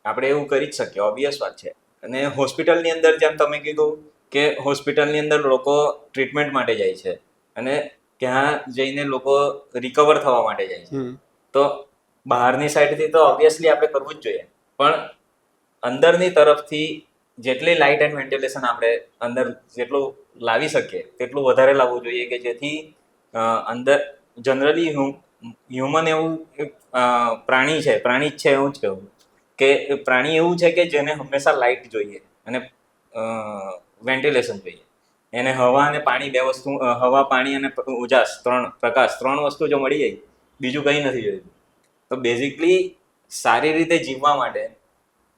આપણે એવું કરી જ શકીએ, ઓબ્વિયસ વાત છે. અને હોસ્પિટલની અંદર જેમ તમે કીધું કે હોસ્પિટલની અંદર લોકો ટ્રીટમેન્ટ માટે જાય છે અને ત્યાં જઈને લોકો રિકવર થવા માટે જાય છે. તો બહારની સાઈડથી તો ઓબ્વિયસલી આપણે કરવું જ જોઈએ, પણ અંદરની તરફથી જેટલી લાઇટ એન્ડ વેન્ટિલેશન આપણે અંદર જેટલું લાવી શકીએ તેટલું વધારે લાવવું જોઈએ, કે જેથી અંદર જનરલી હ્યુમન એવું પ્રાણી જ છે એવું જ કહેવું કે પ્રાણી એવું છે કે જેને હંમેશા લાઇટ જોઈએ અને વેન્ટિલેશન જોઈએ. એને હવા અને પાણી બે વસ્તુ, હવા પાણી અને પ્રકાશ ત્રણ વસ્તુ જો મળી જાય, બીજું કંઈ નથી જોઈતું. તો બેઝિકલી સારી રીતે જીવવા માટે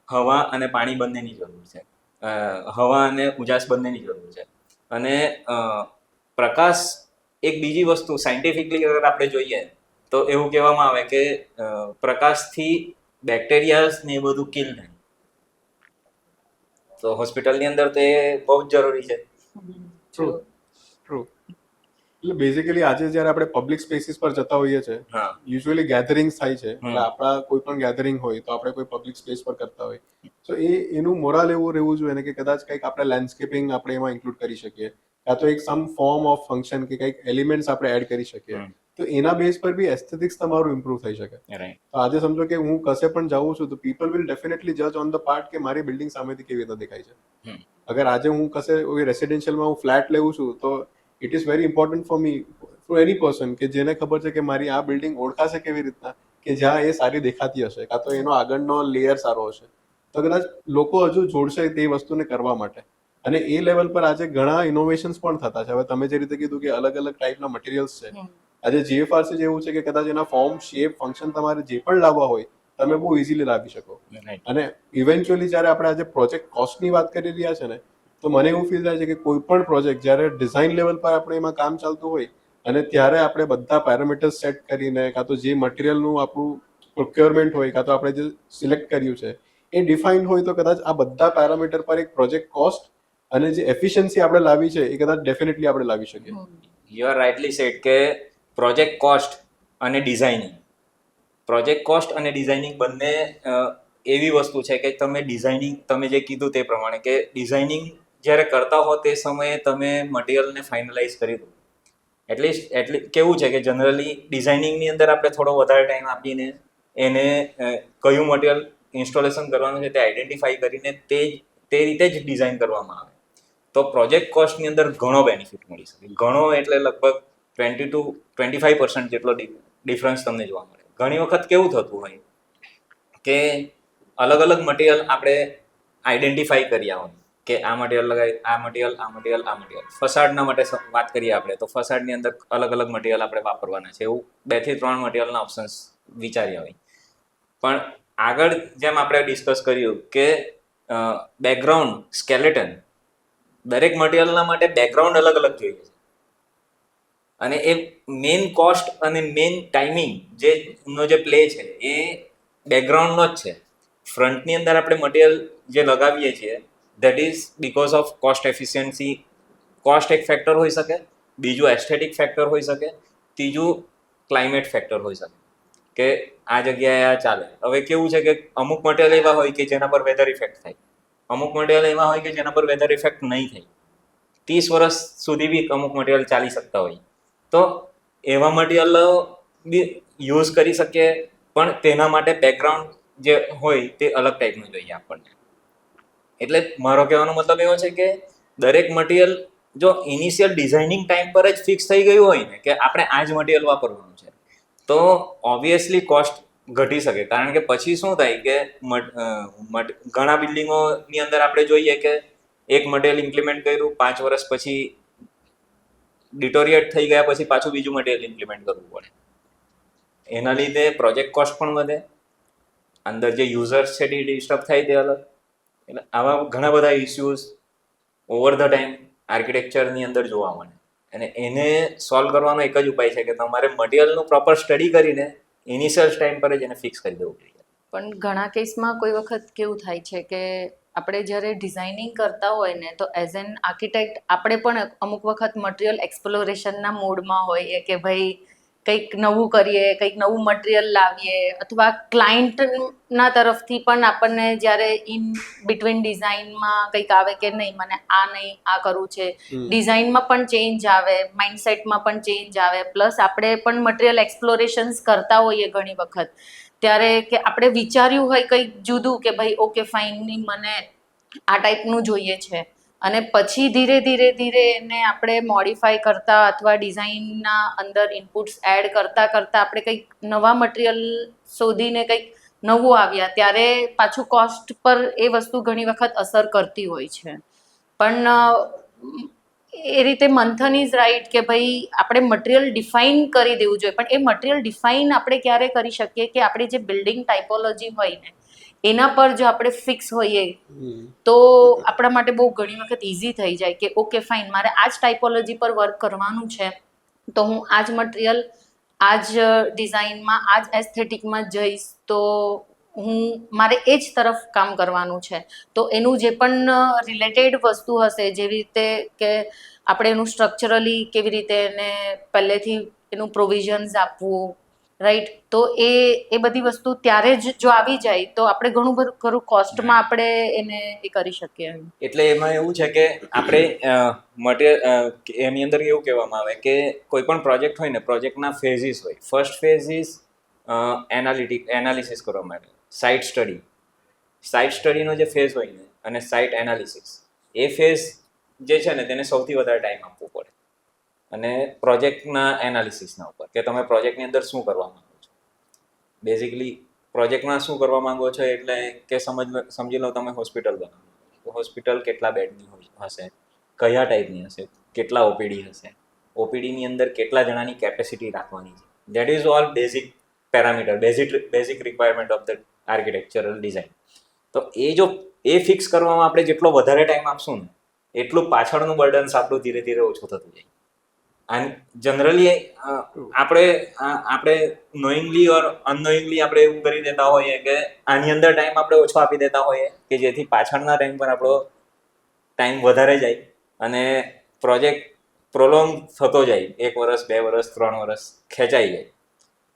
હવા અને પાણી બંનેની જરૂર છે, હવા અને ઉજાસ બંનેની જરૂર છે. અને પ્રકાશ એક બીજી વસ્તુ સાયન્ટિફિકલી અગર આપણે જોઈએ તો એવું કહેવામાં આવે કે પ્રકાશથી બેક્ટેરિયાસ ને એ બધું કિલ થાય. તો હોસ્પિટલની અંદર તો એ બહુ જ જરૂરી છે. ટ્રુ. એટલે બેઝિકલી આજે જ્યારે આપણે પબ્લિક સ્પેસીસ પર જતા હોઈએ છીએ, હા યુઝ્યુઅલી ગેધરિંગ્સ થાય છે, હમ. એટલે આપણા કોઈ પણ ગેધરિંગ હોય તો આપણે કોઈ પબ્લિક સ્પેસ પર કરતા હોય, તો એનું મોરાલ એવું રહેવું જોઈએ ને કે કદાચ કંઈક આપણે લેન્ડસ્કેપિંગ આપણે એમાં ઇન્ક્લુડ કરી શકીએ, કાં તો એક સમ ફોર્મ ઓફ ફંક્શન કે કંઈક એલિમેન્ટ્સ આપણે એડ કરી શકીએ, હમ. તો એના બેઝ પર બી એસ્થેટિક્સ તમારું ઇમ્પ્રૂવ થઈ શકે. રાઈટ તો આજે સમજો કે હું કશે પણ જાઉં છું તો પીપલ વિલ ડેફિનેટલી જજ ઓન ધ પાર્ટ કે મારી બિલ્ડિંગ સામેથી કેવી રીતે દેખાય છે. હમ. અગર આજે હું કશે રેસિડેન્શિયલમાં હું ફ્લેટ લેવું છું તો it is very important for me, for any person કે જેને ખબર છે કે મારી આ બિલ્ડિંગ ઓળખાશે કેવી રીતના, કે જ્યાં એ સારી દેખાતી હશે, કાં તો એનો આગળનો લેયર સારો હશે, તો કદાચ લોકો હજુ જોડશે તે વસ્તુને કરવા માટે. અને એ લેવલ પર આજે ઘણા ઇનોવેશન્સ પણ થતા છે. હવે તમે જે રીતે કીધું કે અલગ અલગ ટાઈપના મટીરિયલ્સ છે, આજે જીએફઆરસી જેવું છે કે કદાચ એના ફોર્મ, શેપ, ફંક્શન તમારે જે પણ લાવવા હોય તમે બહુ ઇઝીલી લાવી શકો. રાઈટ અને ઇવેન્ચ્યુઅલી જ્યારે આપણે આજે પ્રોજેક્ટ કોસ્ટની વાત કરી રહ્યા છે ને, તો મને એવું ફીલ થાય છે કે કોઈ પણ પ્રોજેક્ટ જ્યારે ડિઝાઇન લેવલ પર આપણે એમાં કામ ચાલતું હોય અને ત્યારે આપણે બધા પેરામીટર્સ સેટ કરીને, કાં તો જે મટીરિયલનું આપણું પ્રોક્યોરમેન્ટ હોય, કાં તો આપણે જે સિલેક્ટ કર્યું છે એ ડિફાઇન્ડ હોય, તો કદાચ આ બધા પેરામીટર પર એક પ્રોજેક્ટ કોસ્ટ અને જે એફિશિયન્સી આપણે લાવી છે એ કદાચ ડેફિનેટલી આપણે લાવી શકીએ. યુ આર રાઇટલી સેડ કે પ્રોજેક્ટ કોસ્ટ અને ડિઝાઇનિંગ, પ્રોજેક્ટ કોસ્ટ અને ડિઝાઇનિંગ બંને એવી વસ્તુ છે કે તમે જે કીધું તે પ્રમાણે કે ડિઝાઇનિંગ જ્યારે કરતા હો તે સમયે તમે મટીરિયલને ફાઇનલાઇઝ કરી દો. એટલી કેવું છે કે જનરલી ડિઝાઇનિંગની અંદર આપણે થોડો વધારે ટાઈમ આપીને એને કયું મટીરિયલ ઇન્સ્ટોલેશન કરવાનું છે તે આઈડેન્ટિફાઈ કરીને તે રીતે જ ડિઝાઇન કરવામાં આવે. તો પ્રોજેક્ટ કોસ્ટની અંદર ઘણો બેનિફિટ મળી શકે. ઘણો એટલે લગભગ 20 to 25% જેટલો ડિફરન્સ તમને જોવા મળે. ઘણી વખત કેવું થતું હોય કે અલગ અલગ મટીરિયલ આપણે આઈડેન્ટિફાઈ કર્યા હોય કે આ મટીરિયલ લગાવી, આ મટીરિયલ ફસાડના માટે વાત કરીએ આપણે તો ફસાડની અંદર અલગ અલગ મટીરિયલ આપણે વાપરવાના છે, એવું 2 થી 3 મટીરિયલના ઓપ્શન્સ વિચાર્યા હોય. પણ આગળ જેમ આપણે ડિસ્કસ કર્યું કે બેકગ્રાઉન્ડ, સ્કેલેટન, દરેક મટીરિયલના માટે બેકગ્રાઉન્ડ અલગ અલગ જોઈએ છે અને એ મેઇન કોસ્ટ અને મેઇન ટાઈમિંગ નો જે પ્લે છે એ બેકગ્રાઉન્ડનો જ છે. ફ્રન્ટની અંદર આપણે મટીરિયલ જે લગાવીએ છીએ that is because of cost efficiency. Cost એક ફેક્ટર હોઈ શકે, બીજું એસ્થેટિક ફેક્ટર હોઈ શકે, ત્રીજું ક્લાઇમેટ ફેક્ટર હોઈ શકે કે આ જગ્યાએ આ ચાલે. હવે કેવું છે કે અમુક મટીરિયલ એવા હોય કે જેના પર વેધર ઇફેક્ટ થાય, અમુક મટીરિયલ એવા હોય કે જેના પર વેધર ઇફેક્ટ નહીં થાય. 30 વર્ષ સુધી બી અમુક મટીરિયલ ચાલી શકતા હોય, તો એવા મટીરિયલ બી યુઝ કરી શકીએ, પણ તેના માટે બેકગ્રાઉન્ડ જે હોય તે અલગ ટાઈપનું જોઈએ આપણને. એટલે મારો કહેવાનો મતલબ એવો છે કે દરેક મટીરિયલ જો ઇનિશિયલ ડિઝાઇનિંગ ટાઈમ પર જ ફિક્સ થઈ ગયું હોય ને કે આપણે આ જ મટીરિયલ વાપરવાનું છે, તો ઓબ્વિયસલી કોસ્ટ ઘટી શકે. કારણ કે પછી શું થાય કે ઘણા બિલ્ડિંગોની અંદર આપણે જોઈએ કે એક મટીરિયલ ઇમ્પ્લિમેન્ટ કર્યું, 5 વર્ષ પછી ડિટોરિએટ થઈ ગયા પછી પાછું બીજું મટીરિયલ ઇમ્પ્લિમેન્ટ કરવું પડે. એના લીધે પ્રોજેક્ટ કોસ્ટ પણ વધે, અંદર જે યુઝર્સ છે તે ડિસ્ટર્બ થાય તે અલગ. એટલે આવા ઘણા બધા ઇસ્યુઝ ઓવર ધ ટાઈમ આર્કિટેક્ચરની અંદર જોવા મળે અને એને સોલ્વ કરવાનો એક જ ઉપાય છે કે તમારે મટીરિયલનું પ્રોપર સ્ટડી કરીને ઇનિશિયલ ટાઈમ પર જ એને ફિક્સ કરી દેવું જોઈએ. પણ ઘણા કેસમાં કોઈ વખત કેવું થાય છે કે આપણે જ્યારે ડિઝાઇનિંગ કરતા હોય ને તો એઝ એન આર્કિટેક્ટ આપણે પણ અમુક વખત મટીરિયલ એક્સપ્લોરેશનના મોડમાં હોઈએ કે ભાઈ કંઈક નવું કરીએ, કંઈક નવું મટીરિયલ લાવીએ, અથવા ક્લાયન્ટના તરફથી પણ આપણને જ્યારે ઇન બિટવીન ડિઝાઇનમાં કંઈક આવે કે નહીં મને આ નહીં આ કરવું છે, ડિઝાઇનમાં પણ ચેન્જ આવે, માઇન્ડસેટમાં પણ ચેન્જ આવે, પ્લસ આપણે પણ મટીરિયલ એક્સપ્લોરેશન્સ કરતા હોઈએ ઘણી વખત ત્યારે કે આપણે વિચાર્યું હોય કંઈક જુદું કે ભાઈ ઓકે ફાઇન નહીં મને આ ટાઈપનું જોઈએ છે, અને પછી ધીરે ધીરે એને આપણે મોડિફાઈ કરતા અથવા ડિઝાઇનના અંદર ઇનપુટ્સ એડ કરતા આપણે કંઈક નવા મટીરિયલ શોધીને કંઈક નવું આવ્યા ત્યારે પાછું કોસ્ટ પર એ વસ્તુ ઘણી વખત અસર કરતી હોય છે. પણ એ રીતે મંથન ઇઝ રાઈટ કે ભાઈ આપણે મટીરિયલ ડિફાઇન કરી દેવું જોઈએ, પણ એ મટીરિયલ ડિફાઇન આપણે ક્યારે કરી શકીએ કે આપણી જે બિલ્ડિંગ ટાઇપોલોજી હોય ને એના પર જો આપણે ફિક્સ હોઈએ તો આપણા માટે બહુ ઘણી વખત ઇઝી થઈ જાય કે ઓકે ફાઇન મારે આ જ ટાઇપોલોજી પર વર્ક કરવાનું છે તો હું આ જ મટીરિયલ આ જ ડિઝાઇનમાં આ જ એસ્થેટિકમાં જઈશ તો મારે એ જ તરફ કામ કરવાનું છે. તો એનું જે પણ રિલેટેડ વસ્તુ હશે, જેવી રીતે કે આપણે એનું સ્ટ્રક્ચરલી કેવી રીતે એને પહેલેથી એનું પ્રોવિઝન્સ આપવું, રાઈટ? તો એ બધી વસ્તુ ત્યારે જ જો આવી જાય તો આપણે ઘણું બધું ખરું કોસ્ટમાં આપણે એને એ કરી શકીએ એમ. એટલે એમાં એવું છે કે આપણે એની અંદર એવું કહેવામાં આવે કે કોઈ પણ પ્રોજેક્ટ હોય ને, પ્રોજેક્ટના ફેઝિસ હોય. ફર્સ્ટ ફેઝ ઇઝ એનાલિસિસ કરવામાં આવે, સાઇટ સ્ટડીનો જે ફેઝ હોય ને, અને સાઇટ એનાલિસિસ, એ ફેઝ જે છે ને તેને સૌથી વધારે ટાઈમ આપવો પડે. અને પ્રોજેક્ટના એનાલિસિસના ઉપર કે તમે પ્રોજેક્ટની અંદર શું કરવા માંગો છો. બેઝિકલી પ્રોજેક્ટમાં શું કરવા માંગો છો એટલે કે સમજી લો તમે હોસ્પિટલ બનાવો, તો હોસ્પિટલ કેટલા બેડની હશે, કયા ટાઈપની હશે, કેટલા ઓપીડી હશે, ઓપીડીની અંદર કેટલા જણાની કેપેસિટી રાખવાની છે. That is all basic parameter, basic requirement of the architectural design. તો એ ફિક્સ કરવામાં આપણે જેટલો વધારે ટાઈમ આપશું ને, એટલું પાછળનું બર્ડન્સ આપણું ધીરે ધીરે ઓછું થતું જાય. અને જનરલી આપણે નોઈંગલી ઓર અનનોઈંગલી આપણે એવું કરી દેતા હોઈએ કે આની અંદર ટાઈમ આપણે ઓછો આપી દેતા હોઈએ કે જેથી પાછળના ટાઈમ પર આપણો ટાઈમ વધારે જાય અને પ્રોજેક્ટ પ્રોલોંગ થતો જાય. 1 વર્ષ, 2 વર્ષ, 3 વર્ષ ખેંચાઈ જાય.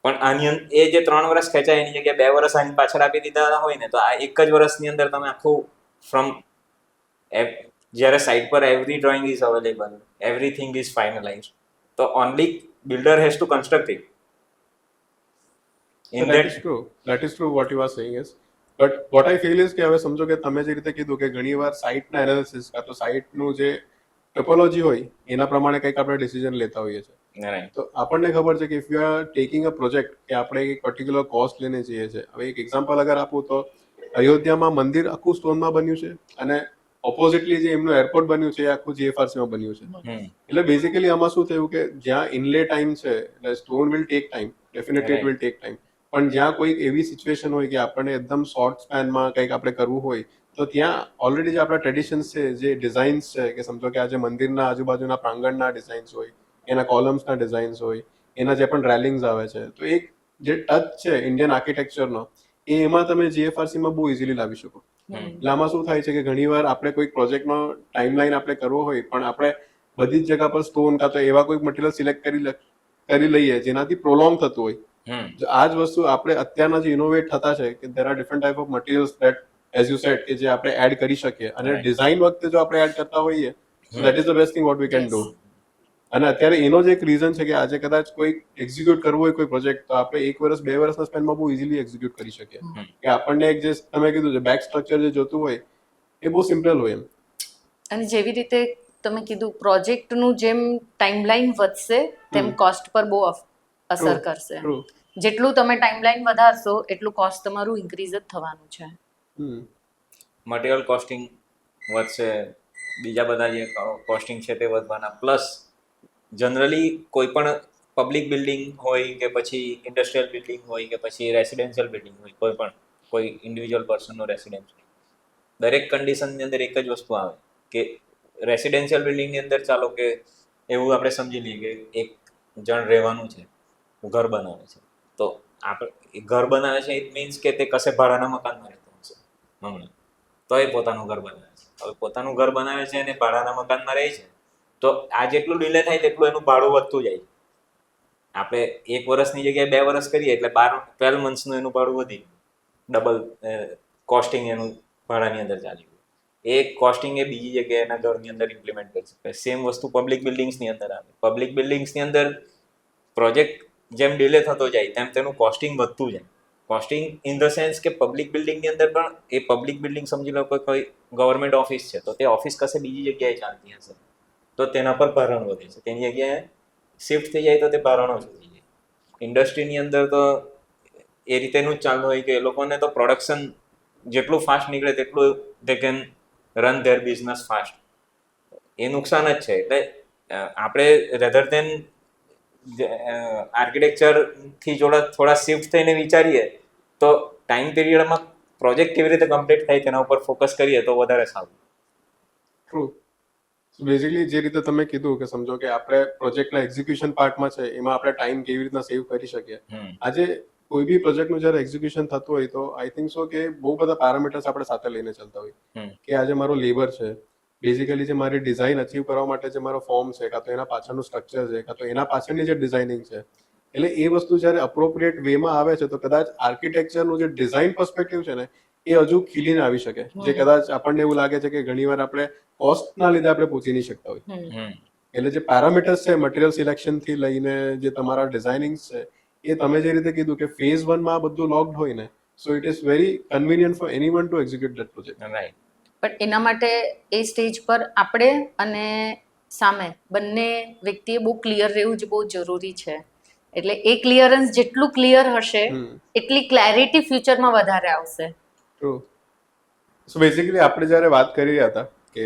પણ એ જે 3 વર્ષ ખેંચાય એની જગ્યાએ 2 વર્ષ આની પાછળ આપી દીધા હોય ને, તો આ એક જ વર્ષની અંદર તમે આખું જ્યારે સાઇટ પર every drawing is available, everything is finalize, તો only builder has to construct it. That is true what you are saying is, but what I feel is કે હવે સમજો કે તમે જે રીતે કીધું કે ઘણીવાર સાઇટના એનાલિસિસ કાં તો સાઇટનું જે ટોપોલોજી હોય એના પ્રમાણે કંઈક આપણે ડિસિઝન લેતા હોઈએ છીએ. તો આપણને ખબર છે કે if you are taking a project કે આપણે એક પર્ટિક્યુલર કોસ્ટ લઈને જઈએ છીએ. હવે એક એક્ઝામ્પલ અગર આપું તો અયોધ્યામાં મંદિર આખું સ્ટોનમાં બન્યું છે અને ઓપોઝિટલી જે એમનું એરપોર્ટ બન્યું છે એ આખું જીએફઆરસીમાં બન્યું છે. એટલે બેઝિકલી આમાં શું થયું કે જ્યાં ઇનલે ટાઈમ છે, એટલે stone will take time, definitely it will take time. પણ જ્યાં કોઈક એવી સિચ્યુએશન હોય કે આપણને એકદમ શોર્ટ સ્પેનમાં કંઈક આપણે કરવું હોય, તો ત્યાં ઓલરેડી જે આપણા ટ્રેડિશન્સ છે, જે ડિઝાઇન્સ છે, કે સમજો કે આજે મંદિરના આજુબાજુના પ્રાંગણના ડિઝાઇન્સ હોય, એના કોલમ્સના ડિઝાઇન્સ હોય, એના જે પણ રેલિંગ્સ આવે છે, તો એક જે ટચ છે ઇન્ડિયન આર્કિટેક્ચરનો, એ એમાં તમે જીએફઆરસીમાં બહુ ઇઝીલી લાવી શકો. એટલે આમાં શું થાય છે કે ઘણીવાર આપણે કોઈક પ્રોજેક્ટનો ટાઈમલાઈન આપણે કરવો હોય, પણ આપણે બધી જ જગ્યા પર સ્ટોન કાં તો એવા કોઈક મટીરિયલ સિલેક્ટ કરી લઈએ જેનાથી પ્રોલોંગ થતું હોય. આ જ વસ્તુ આપણે અત્યારના જે ઇનોવેટ થતા છે કે there are different type of materials that as you sad કે જે આપણે એડ કરી શકીએ, અને ડિઝાઇન વખતે જો આપણે એડ કરતા હોઈએ that is the best thing what we can do. અને અત્યારે એનો જ એક રીઝન છે કે આજે કદાચ કોઈ એક્ઝિક્યુટ કરવું હોય કોઈ પ્રોજેક્ટ, તો આપણે 1 વર્ષ 2 વર્ષના સ્પેનમાં બહુ ઇઝીલી એક્ઝિક્યુટ કરી શકીએ. કે આપણને એક જે તમે કીધું છે બેક સ્ટ્રક્ચર જે જોતું હોય એ બહુ સિમ્પલ હોય એમ. અને જેવી રીતે તમે કીધું પ્રોજેક્ટનું જેમ ટાઈમલાઈન વધશે તેમ કોસ્ટ પર બહુ અસર કરશે. જેટલું તમે ટાઈમલાઈન વધારશો એટલું કોસ્ટ તમારું ઇન્ક્રીઝ જ થવાનું છે. મટીરિયલ કોસ્ટિંગ વધશે, બીજા બધા જે કોસ્ટિંગ છે તે વધવાના. પ્લસ જનરલી કોઈ પણ પબ્લિક બિલ્ડિંગ હોય કે પછી ઇન્ડસ્ટ્રીયલ બિલ્ડિંગ હોય કે પછી રેસિડેન્શિયલ બિલ્ડિંગ હોય, કોઈ ઇન્ડિવિજ્યુઅલ પર્સનનો રેસિડેન્સ હોય, દરેક કન્ડિશનની અંદર એક જ વસ્તુ આવે કે રેસિડેન્શિયલ બિલ્ડિંગની અંદર ચાલો કે એવું આપણે સમજી લઈએ કે એક જણ રહેવાનું છે, ઘર બનાવે છે, તો આપણે ઘર બનાવે છે ઇટ મીન્સ કે તે કશે ભાડાના મકાનમાં રહેતો હશે હમણાં, તો એ પોતાનું ઘર બનાવે છે. હવે પોતાનું ઘર બનાવે છે અને ભાડાના મકાનમાં રહે છે, તો આ જેટલું ડિલે થાય તેટલું એનું ભાડું વધતું જાય. આપણે 1 વર્ષની જગ્યાએ 2 વર્ષ કરીએ એટલે 12 મંથ્સનું એનું ભાડું વધી ડબલ કોસ્ટિંગ એનું ભાડાની અંદર ચાલી ગયું. એ કોસ્ટિંગ એ બીજી જગ્યાએ એના ઘરની અંદર ઇમ્પ્લિમેન્ટ કરી શકે. સેમ વસ્તુ પબ્લિક બિલ્ડિંગ્સની અંદર આવે. પબ્લિક બિલ્ડિંગ્સની અંદર પ્રોજેક્ટ જેમ ડિલે થતો જાય તેમ તેનું કોસ્ટિંગ વધતું જાય. કોસ્ટિંગ ઇન ધ સેન્સ કે પબ્લિક બિલ્ડિંગની અંદર પણ એ પબ્લિક બિલ્ડિંગ સમજી લો કે કોઈ ગવર્મેન્ટ ઓફિસ છે, તો તે ઓફિસ કશે બીજી જગ્યાએ ચાલતી હશે તો તેના પર ભારણ વધે છે, તેની જગ્યાએ શિફ્ટ થઈ જાય તો તે ભારણ ઓછું થઈ જાય. ઇન્ડસ્ટ્રીની અંદર તો એ રીતેનું જ ચાલુ હોય કે એ લોકોને તો પ્રોડક્શન જેટલું ફાસ્ટ નીકળે તેટલું they can run their business fast. એ નુકસાન જ છે. એટલે આપણે રેધર દેન આર્કિટેક્ચરથી થોડા શિફ્ટ થઈને વિચારીએ તો ટાઈમ પીરિયડમાં પ્રોજેક્ટ કેવી રીતે કમ્પ્લીટ થાય તેના ઉપર ફોકસ કરીએ તો વધારે સારું. ટ્રુ. બેઝિકલી જે રીતે તમે કીધું કે સમજો કે આપણે પ્રોજેક્ટના એક્ઝિક્યુશન પાર્ટમાં છે એમાં આપણે ટાઈમ કેવી રીતના સેવ કરી શકીએ. આજે કોઈ બી પ્રોજેક્ટનું જ્યારે એક્ઝિક્યુશન થતું હોય તો આઈ થિંક સો કે બહુ બધા પેરામીટર્સ આપણે સાથે લઈને ચાલતા હોય હમ. કે આજે મારો લેબર છે, બેઝિકલી જે મારી ડિઝાઇન અચીવ કરવા માટે જે મારો ફોર્મ છે, કાં તો એના પાછળનું સ્ટ્રક્ચર છે, કાં તો એના પાછળની જે ડિઝાઇનિંગ છે, એટલે એ વસ્તુ જ્યારે અપ્રોપ્રિએટ વેમાં આવે છે તો કદાચ આર્કિટેક્ચરનું જે ડિઝાઇન પર્સપેક્ટિવ છે ને એ હજુ ખીલીને આવી શકે, જે કદાચ આપણને એવું લાગે છે કે ઘણીવાર આપણે કોસ્ટના લીધે આપણે પહોંચી નહીં શકતા હોય. હમ. એટલે જે પેરામીટર્સ છે મટીરિયલ સિલેક્શન થી લઈને જે તમારા ડિઝાઇનિંગ છે, એ તમે જે રીતે કીધું કે ફેઝ 1 માં આ બધું લોક્ડ હોય ને, so it is very convenient for anyone to execute that project. Right. પણ એના માટે એ સ્ટેજ પર આપણે અને સામે બંને વ્યક્તિએ બહુ ક્લિયર રહેવું જ બહુ જરૂરી છે. એટલે એ ક્લિયરન્સ જેટલું ક્લિયર હશે એટલી ક્લેરિટી ફ્યુચરમાં વધારે આવશે. ટ્રુ. સો બેઝિકલી આપણે જ્યારે વાત કરી રહ્યા હતા કે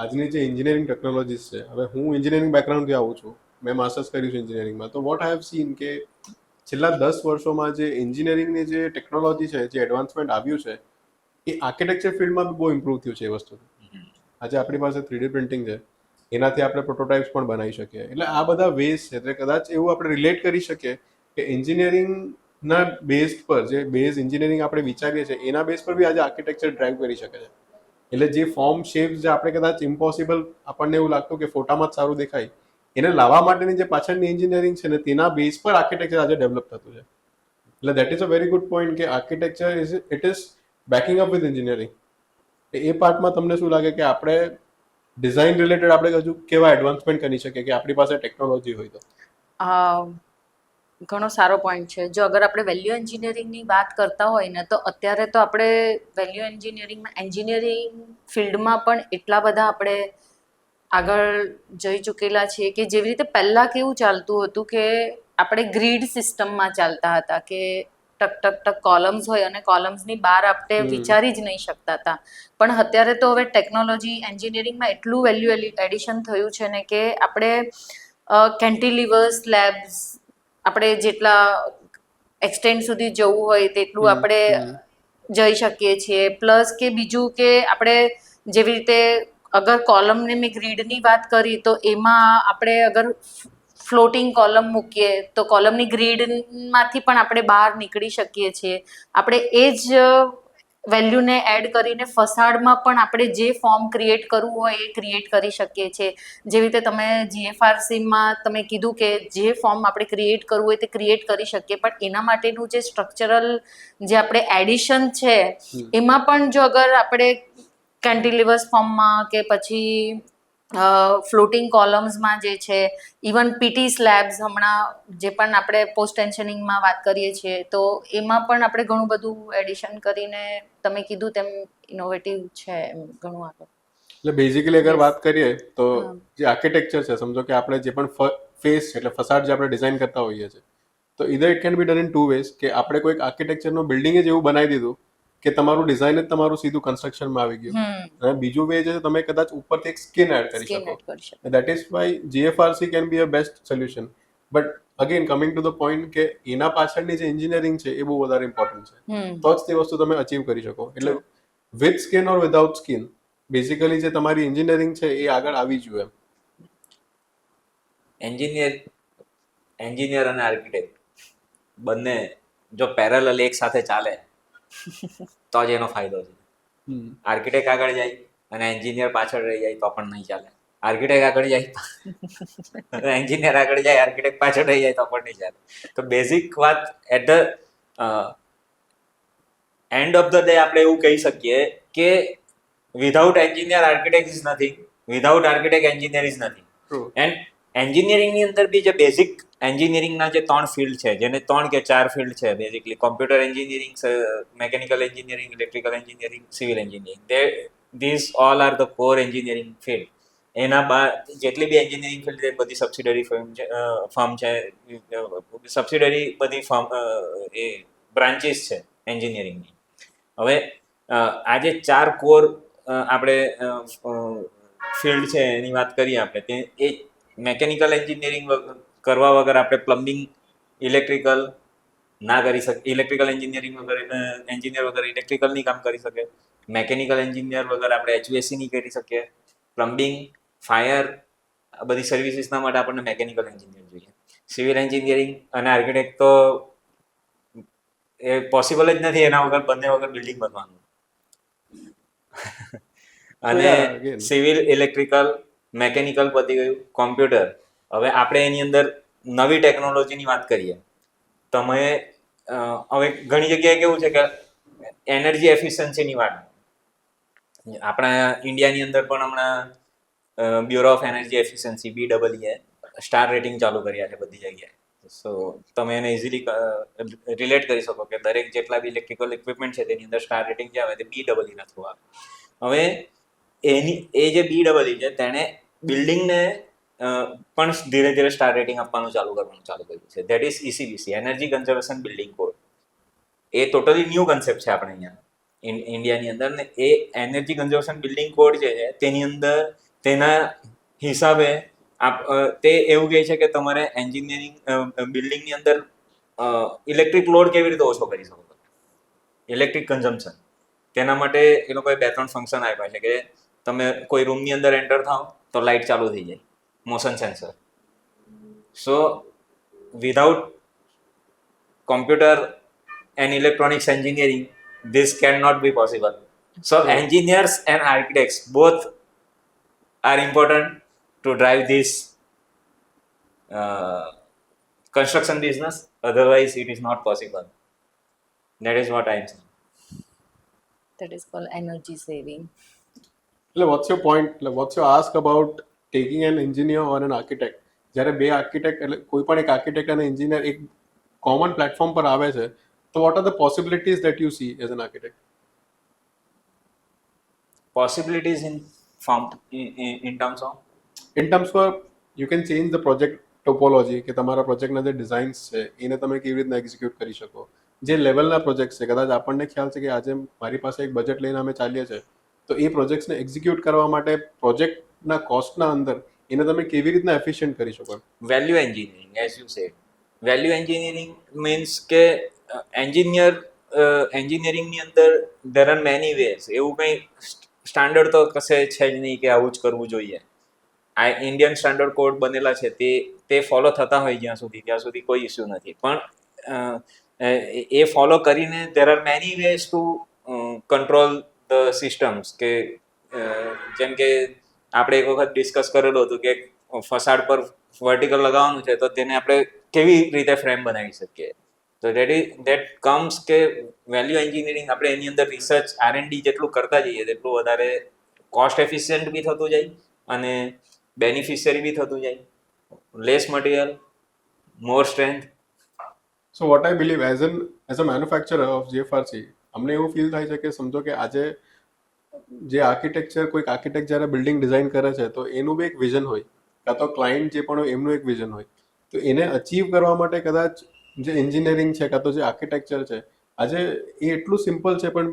આજની જે એન્જિનિયરિંગ ટેકનોલોજીસ છે, હવે હું એન્જિનિયરિંગ બેકગ્રાઉન્ડથી આવું છું, મેં માસ્ટર્સ કર્યું છે એન્જિનિયરિંગમાં, તો વોટ આઈ હેવ સીન કે છેલ્લા 10 વર્ષોમાં જે એન્જિનિયરિંગની જે ટેકનોલોજી છે, જે એડવાન્સમેન્ટ આવ્યું છે, એ આર્કિટેક્ચર ફિલ્ડમાં બહુ ઇમ્પ્રૂવ થયું છે એ વસ્તુ. આજે આપણી પાસે 3D પ્રિન્ટિંગ છે, એનાથી આપણે પ્રોટોટાઇપ્સ પણ બનાવી શકીએ. એટલે આ બધા વેઝ છે, એટલે કદાચ એવું આપણે રિલેટ કરી શકીએ કે એન્જિનિયરિંગના બેઝ પર જે બેઝ એન્જિનિયરિંગ આપણે વિચારીએ છીએ એના બેઝ પર બી આજે આર્કિટેક્ચર ડ્રાઈવ કરી શકે છે. એટલે જે ફોર્મ શેપ્સ જે આપણે કદાચ ઇમ્પોસિબલ આપણને એવું લાગતું કે ફોટામાં જ સારું દેખાય, એને લાવવા માટેની જે પાછળની એન્જિનિયરિંગ છે ને તેના બેઝ પર આર્કિટેક્ચર આજે ડેવલપ થતું છે. એટલે that is a very good point કે architecture it is backing up with engineering. એ પાર્ટમાં તમને શું લાગે કે આપણે ડિઝાઇન રિલેટેડ આપણે હજુ કેવા એડવાન્સમેન્ટ કરી શકીએ કે આપણી પાસે ટેકનોલોજી હોય તો? ઘણો સારો પોઈન્ટ છે. જો અગર આપણે વેલ્યુ એન્જિનિયરિંગની વાત કરતા હોય ને, તો અત્યારે તો આપણે વેલ્યુ એન્જિનિયરિંગ ફિલ્ડમાં પણ એટલા બધા આપણે આગળ જઈ ચૂકેલા છીએ કે જેવી રીતે પહેલાં કેવું ચાલતું હતું કે આપણે ગ્રીડ સિસ્ટમમાં ચાલતા હતા કે ટક ટક ટક કોલમ્સ હોય અને કોલમ્સની બહાર આપણે વિચારી જ નહીં શકતા હતા. પણ અત્યારે તો હવે ટેકનોલોજી એન્જિનિયરિંગમાં એટલું વેલ્યુ એડિશન થયું છે ને કે આપણે કેન્ટિલિવર સ્લેબ્સ આપણે જેટલા એક્સટેન્ડ સુધી જવું હોય તેટલું આપણે જઈ શકીએ છીએ. પ્લસ કે બીજું કે આપણે જેવી રીતે અગર કોલમને મેં ગ્રીડની વાત કરી તો એમાં આપણે અગર ફ્લોટિંગ કોલમ મૂકીએ તો કોલમની ગ્રીડમાંથી પણ આપણે બહાર નીકળી શકીએ છીએ. આપણે એ જ વેલ્યુને એડ કરીને ફસાડમાં પણ આપણે જે ફોર્મ ક્રિએટ કરવું હોય એ ક્રિએટ કરી શકીએ છીએ. જેવી રીતે તમે GFRCમાં તમે કીધું કે જે ફોર્મ આપણે ક્રિએટ કરવું હોય તે ક્રિએટ કરી શકીએ, પણ એના માટેનું જે સ્ટ્રક્ચરલ જે આપણે એડિશન છે એમાં પણ જો અગર આપણે કેન્ટિલિવર્સ ફોર્મમાં કે પછી ફ્લોટિંગ કોલમ્સમાં જે છે, ઇવન પીટી સ્લેબ્સ હમણાં જે પણ આપણે પોસ્ટ ટેન્શનિંગમાં વાત કરીએ છીએ તો એમાં પણ આપણે ઘણું બધું એડિશન કરીને તમે કીધું તેમ ઇનોવેટિવ છે એમ ઘણું આગળ. એટલે બેઝિકલી અગર વાત કરીએ તો જે આર્કિટેક્ચર છે, સમજો કે આપણે જે પણ ફેસ એટલે ફસાડ જે આપણે ડિઝાઇન કરતા હોઈએ છીએ, તો either it can be done in two ways કે આપણે કોઈક આર્કિટેક્ચરનું બિલ્ડિંગ જ એવું બનાવી દીધું કે તમારું ડિઝાઇન જ તમારું સીધું કન્સ્ટ્રક્શનમાં આવી ગયું. અને બીજું વે છે તમે કદાચ ઉપરથી એક સ્કિન એડ કરી શકો. That is Y GFRC can be a best solution. But again coming to the point કે એના પાછળની જે એન્જિનિયરિંગ છે એ બહુ વધારે ઇમ્પોર્ટન્ટ છે, તો જ તે વસ્તુ તમે અચીવ કરી શકો. એટલે with skin or without skin basically જે તમારી એન્જિનિયરિંગ છે એ આગળ આવી જોઈએ. એન્જિનિયર અને આર્કિટેક્ટ બંને જો પેરેલલ એક સાથે ચાલે તો જ એનો ફાયદો છે. આર્કિટેક્ટ આગળ જાય અને એન્જિનિયર પાછળ રહી જાય તો પણ નહીં ચાલે. આર્કિટેક્ટ આગળ જાય અને એન્જિનિયર આગળ જાય, આર્કિટેક્ટ પાછળ રહી જાય તો પણ નહીં ચાલે. તો બેઝિક વાત at the end of the day આપણે એવું કહી શકીએ કે without engineer architect is nothing, without architect engineer is nothing. And એન્જિનિયરિંગની અંદર બી જે બેઝિક એન્જિનિયરિંગના જે 3 ફિલ્ડ છે, જેને 3 કે 4 ફિલ્ડ છે basically, computer engineering, mechanical engineering, electrical engineering, civil engineering, this all are the core engineering field. એના બાદ જેટલી બી એન્જિનિયરિંગ ફિલ્ડ છે બધી સબસિડરી ફર્મ છે, સબસિડરી બધી ફર્મ એ બ્રાન્ચીસ છે એન્જિનિયરિંગની. હવે આ જે 4 કોર આપણે ફિલ્ડ છે એની વાત કરીએ આપણે, તે એ મેકેનિકલ એન્જિનિયરિંગ કરવા વગર આપણે પ્લમ્બિંગ, ઇલેક્ટ્રિકલ ના કરી શકીએ. ઇલેક્ટ્રિકલ એન્જિનિયરિંગ વગર એન્જિનિયર વગર ઇલેક્ટ્રિકલ નહીં કામ કરી શકે. મેકેનિકલ એન્જિનિયર વગર આપણે HVAC નહીં કરી શકીએ. પ્લમ્બિંગ, ફાયર, આ બધી સર્વિસીસના માટે આપણને મેકેનિકલ એન્જિનિયર જોઈએ. સિવિલ એન્જિનિયરિંગ અને આર્કિટેક્ટ તો એ પોસિબલ જ નથી એના વગર બંને વગર બિલ્ડિંગ બનવાનું. અને yeah, again. Civil, electrical, mechanical પતી ગયું, કોમ્પ્યુટર. હવે આપણે એની અંદર નવી ટેકનોલોજીની વાત કરીએ. તમે હવે ઘણી જગ્યાએ કેવું છે કે એનર્જી એફિશિયન્સીની વાત, આપણા ઇન્ડિયાની અંદર પણ હમણાં bureau of energy efficiency BEE star rating ચાલુ કર્યા છે બધી જગ્યાએ. સો તમે એને ઇઝીલી રિલેટ કરી શકો કે દરેક જેટલા બી ઇલેક્ટ્રિકલ ઇક્વિપમેન્ટ છે તેની અંદર સ્ટાર રેટિંગ જે આવે તે BEE ના થ્રુ આવે. હવે એ જે BEE છે તેણે બિલ્ડિંગને પણ ધીરે ધીરે સ્ટાર રેટિંગ આપવાનું ચાલુ કર્યું છે. That is ECBC, energy conservation building code. A totally new concept છે આપણે અહીંયા ઇન્ડિયાની અંદર. ને એ એનર્જી કન્ઝર્વેશન બિલ્ડિંગ કોડ જે છે તેની અંદર તેના હિસાબે તે એવું કહે છે કે તમારે એન્જિનિયરિંગ બિલ્ડિંગની અંદર ઇલેક્ટ્રિક લોડ કેવી રીતે ઓછો કરી શકો, ઇલેક્ટ્રિક કન્ઝમ્પશન. તેના માટે એ લોકોએ 2-3 ફંક્શન આપ્યા છે કે તમે કોઈ રૂમની અંદર એન્ટર થાવ તો લાઇટ ચાલુ થઈ જાય, motion sensor. So without computer and electronics engineering, this cannot be possible. So engineers and architects both are important to drive this construction business. Otherwise, it is not possible. That is what I am saying. That is called energy saving. What's your point? What's your ask about taking an engineer or an architect? જ્યારે બે architect એટલે કોઈ પણ એક architect અને engineer એક common platform પર આવે છે, તો what are the possibilities that you see as an architect? Possibilities in form in terms of In terms of you can change the project topology, કે તમારા પ્રોજેક્ટના જે ડિઝાઇન્સ છે એને તમે કેવી રીતના એક્ઝિક્યુટ કરી શકો. જે લેવલના પ્રોજેક્ટ છે, કદાચ આપણને ખ્યાલ છે કે આજે મારી પાસે એક બજેટ લઈને અમે ચાલીએ છીએ, તો એ પ્રોજેક્ટ્સને એક્ઝિક્યુટ કરવા માટે પ્રોજેક્ટના કોસ્ટના અંદર એને તમે કેવી રીતના એફિશિયન્ટ કરી શકો. value engineering, as you said. Value engineering means કે એન્જિનિયરિંગની અંદર there are many ways. એવું કંઈ સ્ટાન્ડર્ડ તો કશે છે જ નહીં કે આવું જ કરવું જોઈએ. આ ઇન્ડિયન સ્ટાન્ડર્ડ કોડ બનેલા છે તે ફોલો થતા હોય ત્યાં સુધી કોઈ ઇસ્યુ નથી. પણ એ ફોલો કરીને there are many ways to control the systems. કે જેમ કે આપણે એક વખત ડિસ્કસ કરેલું હતું કે ફસાડ પર વર્ટિકલ લગાવવાનું છે તો તેને આપણે કેવી રીતે ફ્રેમ બનાવી શકીએ. તો દેટ કમ્સ કે વેલ્યુ એન્જિનિયરિંગ આપણે એની અંદર રિસર્ચ R&D જેટલું કરતા જઈએ તેટલું વધારે કોસ્ટ એફિશિયન્ટ બી થતું જાય અને બેનિફિશિયરી બી થતું જાય. Less material, more strength. So what I believe as a manufacturer of GFRC, અમને એવું ફીલ થાય છે કે સમજો કે આજે જે કોઈક આર્કિટેક્ટ જ્યારે બિલ્ડિંગ ડિઝાઇન કરે છે તો એનું બી એક વિઝન હોય, કાં તો ક્લાયન્ટ જે પણ હોય એમનું એક વિઝન હોય. તો એને અચીવ કરવા માટે કદાચ જે એન્જિનિયરિંગ છે કાં તો જે આર્કિટેક્ચર છે, આજે એ એટલું સિમ્પલ છે, પણ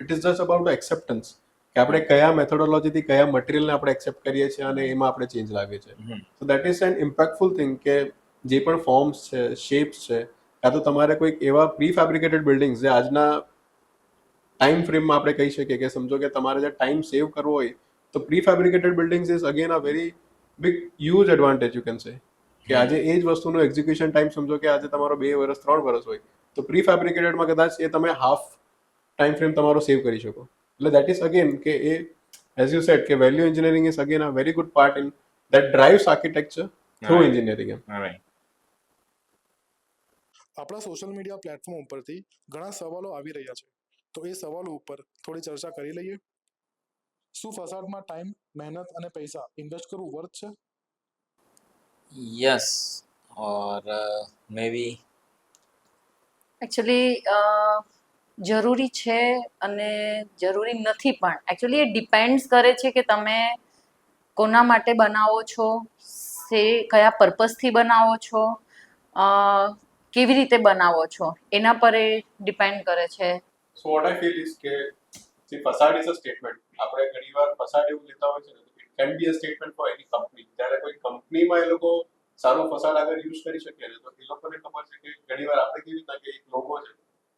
it is just about acceptance કે આપણે કયા મેથોડોલોજીથી કયા મટીરિયલને આપણે એક્સેપ્ટ કરીએ છીએ અને એમાં આપણે ચેન્જ લાવીએ છીએ. So that is an impactful thing કે જે પણ ફોર્મ્સ છે, શેપ્સ છે, કાં તો તમારે કોઈક એવા પ્રી ફેબ્રિકેટેડ બિલ્ડિંગ્સ જે આજના ટાઈમ ફ્રેમમાં આપણે કહી શકીએ કે સમજો કે તમારે જે ટાઈમ સેવ કરવો હોય તો pre fabricated buildings is again a very big huge advantage you can say. કે આજે એ જ વસ્તુનો એક્ઝિક્યુશન ટાઈમ સમજો કે આજે તમારો 2 વર્ષ 3 વર્ષ હોય તો પ્રી ફેબ્રિકેટેડમાં કદાચ એ તમે હાફ ટાઈમ ફ્રેમ તમારો સેવ કરી શકો. એટલે દેટ ઇઝ અગેન કે એ એઝ યુ સેડ કે value engineering is again a very good part in that drives architecture through engineering. આપણા સોશિયલ મીડિયા પ્લેટફોર્મ ઉપરથી ઘણા સવાલો આવી રહ્યા છે, તો એ સવાલો ઉપર થોડી ચર્ચા કરી લઈએ. શું ફસાડમાં ટાઈમ, મહેનત અને પૈસા ઇન્વેસ્ટ કરવું વર્થ છે? Yes or May B actually જરૂરી છે અને જરૂરી નથી પણ. એકચ્યુઅલી એ ડિપેન્ડ્સ કરે છે કે તમે કોના માટે બનાવો છો, કયા પર્પઝથી બનાવો છો, કેવી રીતે બનાવો છો, એના પર એ ડિપેન્ડ કરે છે. સો વોટ આઈ ફીલ ઇઝ કે ફસાડ ઇઝ અ સ્ટેટમેન્ટ. આપણે ઘણીવાર ફસાડ એવું લેતા હોય છે ને, it can be a statement for any company. જ્યારે કોઈ કંપનીમાં એ લોકો સારું ફસાડ આગળ યુઝ કરી શકે ને તો એ લોકોને ખબર છે કે ઘણીવાર આપણે કેવી રીતના કે એક લોગો છે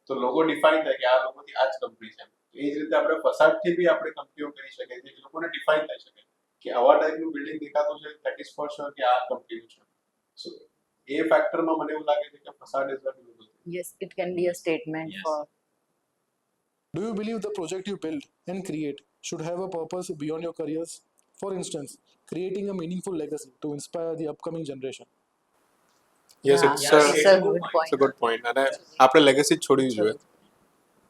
તો લોગો ડિફાઇન થાય કે આ લોકોથી આ જ કંપની છે. એ જ રીતે આપણે ફસાડથી બી આપણે કંપનીઓ કરી શકીએ છીએ, એ લોકોને ડિફાઇન થઈ શકે કે આવા ટાઈપનું બિલ્ડિંગ દેખાતું છે, ધેટ ઇઝ ફોર શ્યોર કે આ કંપનીનું છે. સો એ ફેક્ટરમાં મને એવું લાગે છે કે facade is a durable. Yes it can be a statement Yes. For Do you believe the project you build and create should have a purpose beyond your careers? For instance, creating a meaningful legacy to inspire the upcoming generation. Yes હા it's it's a good it's a good point અને આપણે legacy જ છોડવી જોઈએ.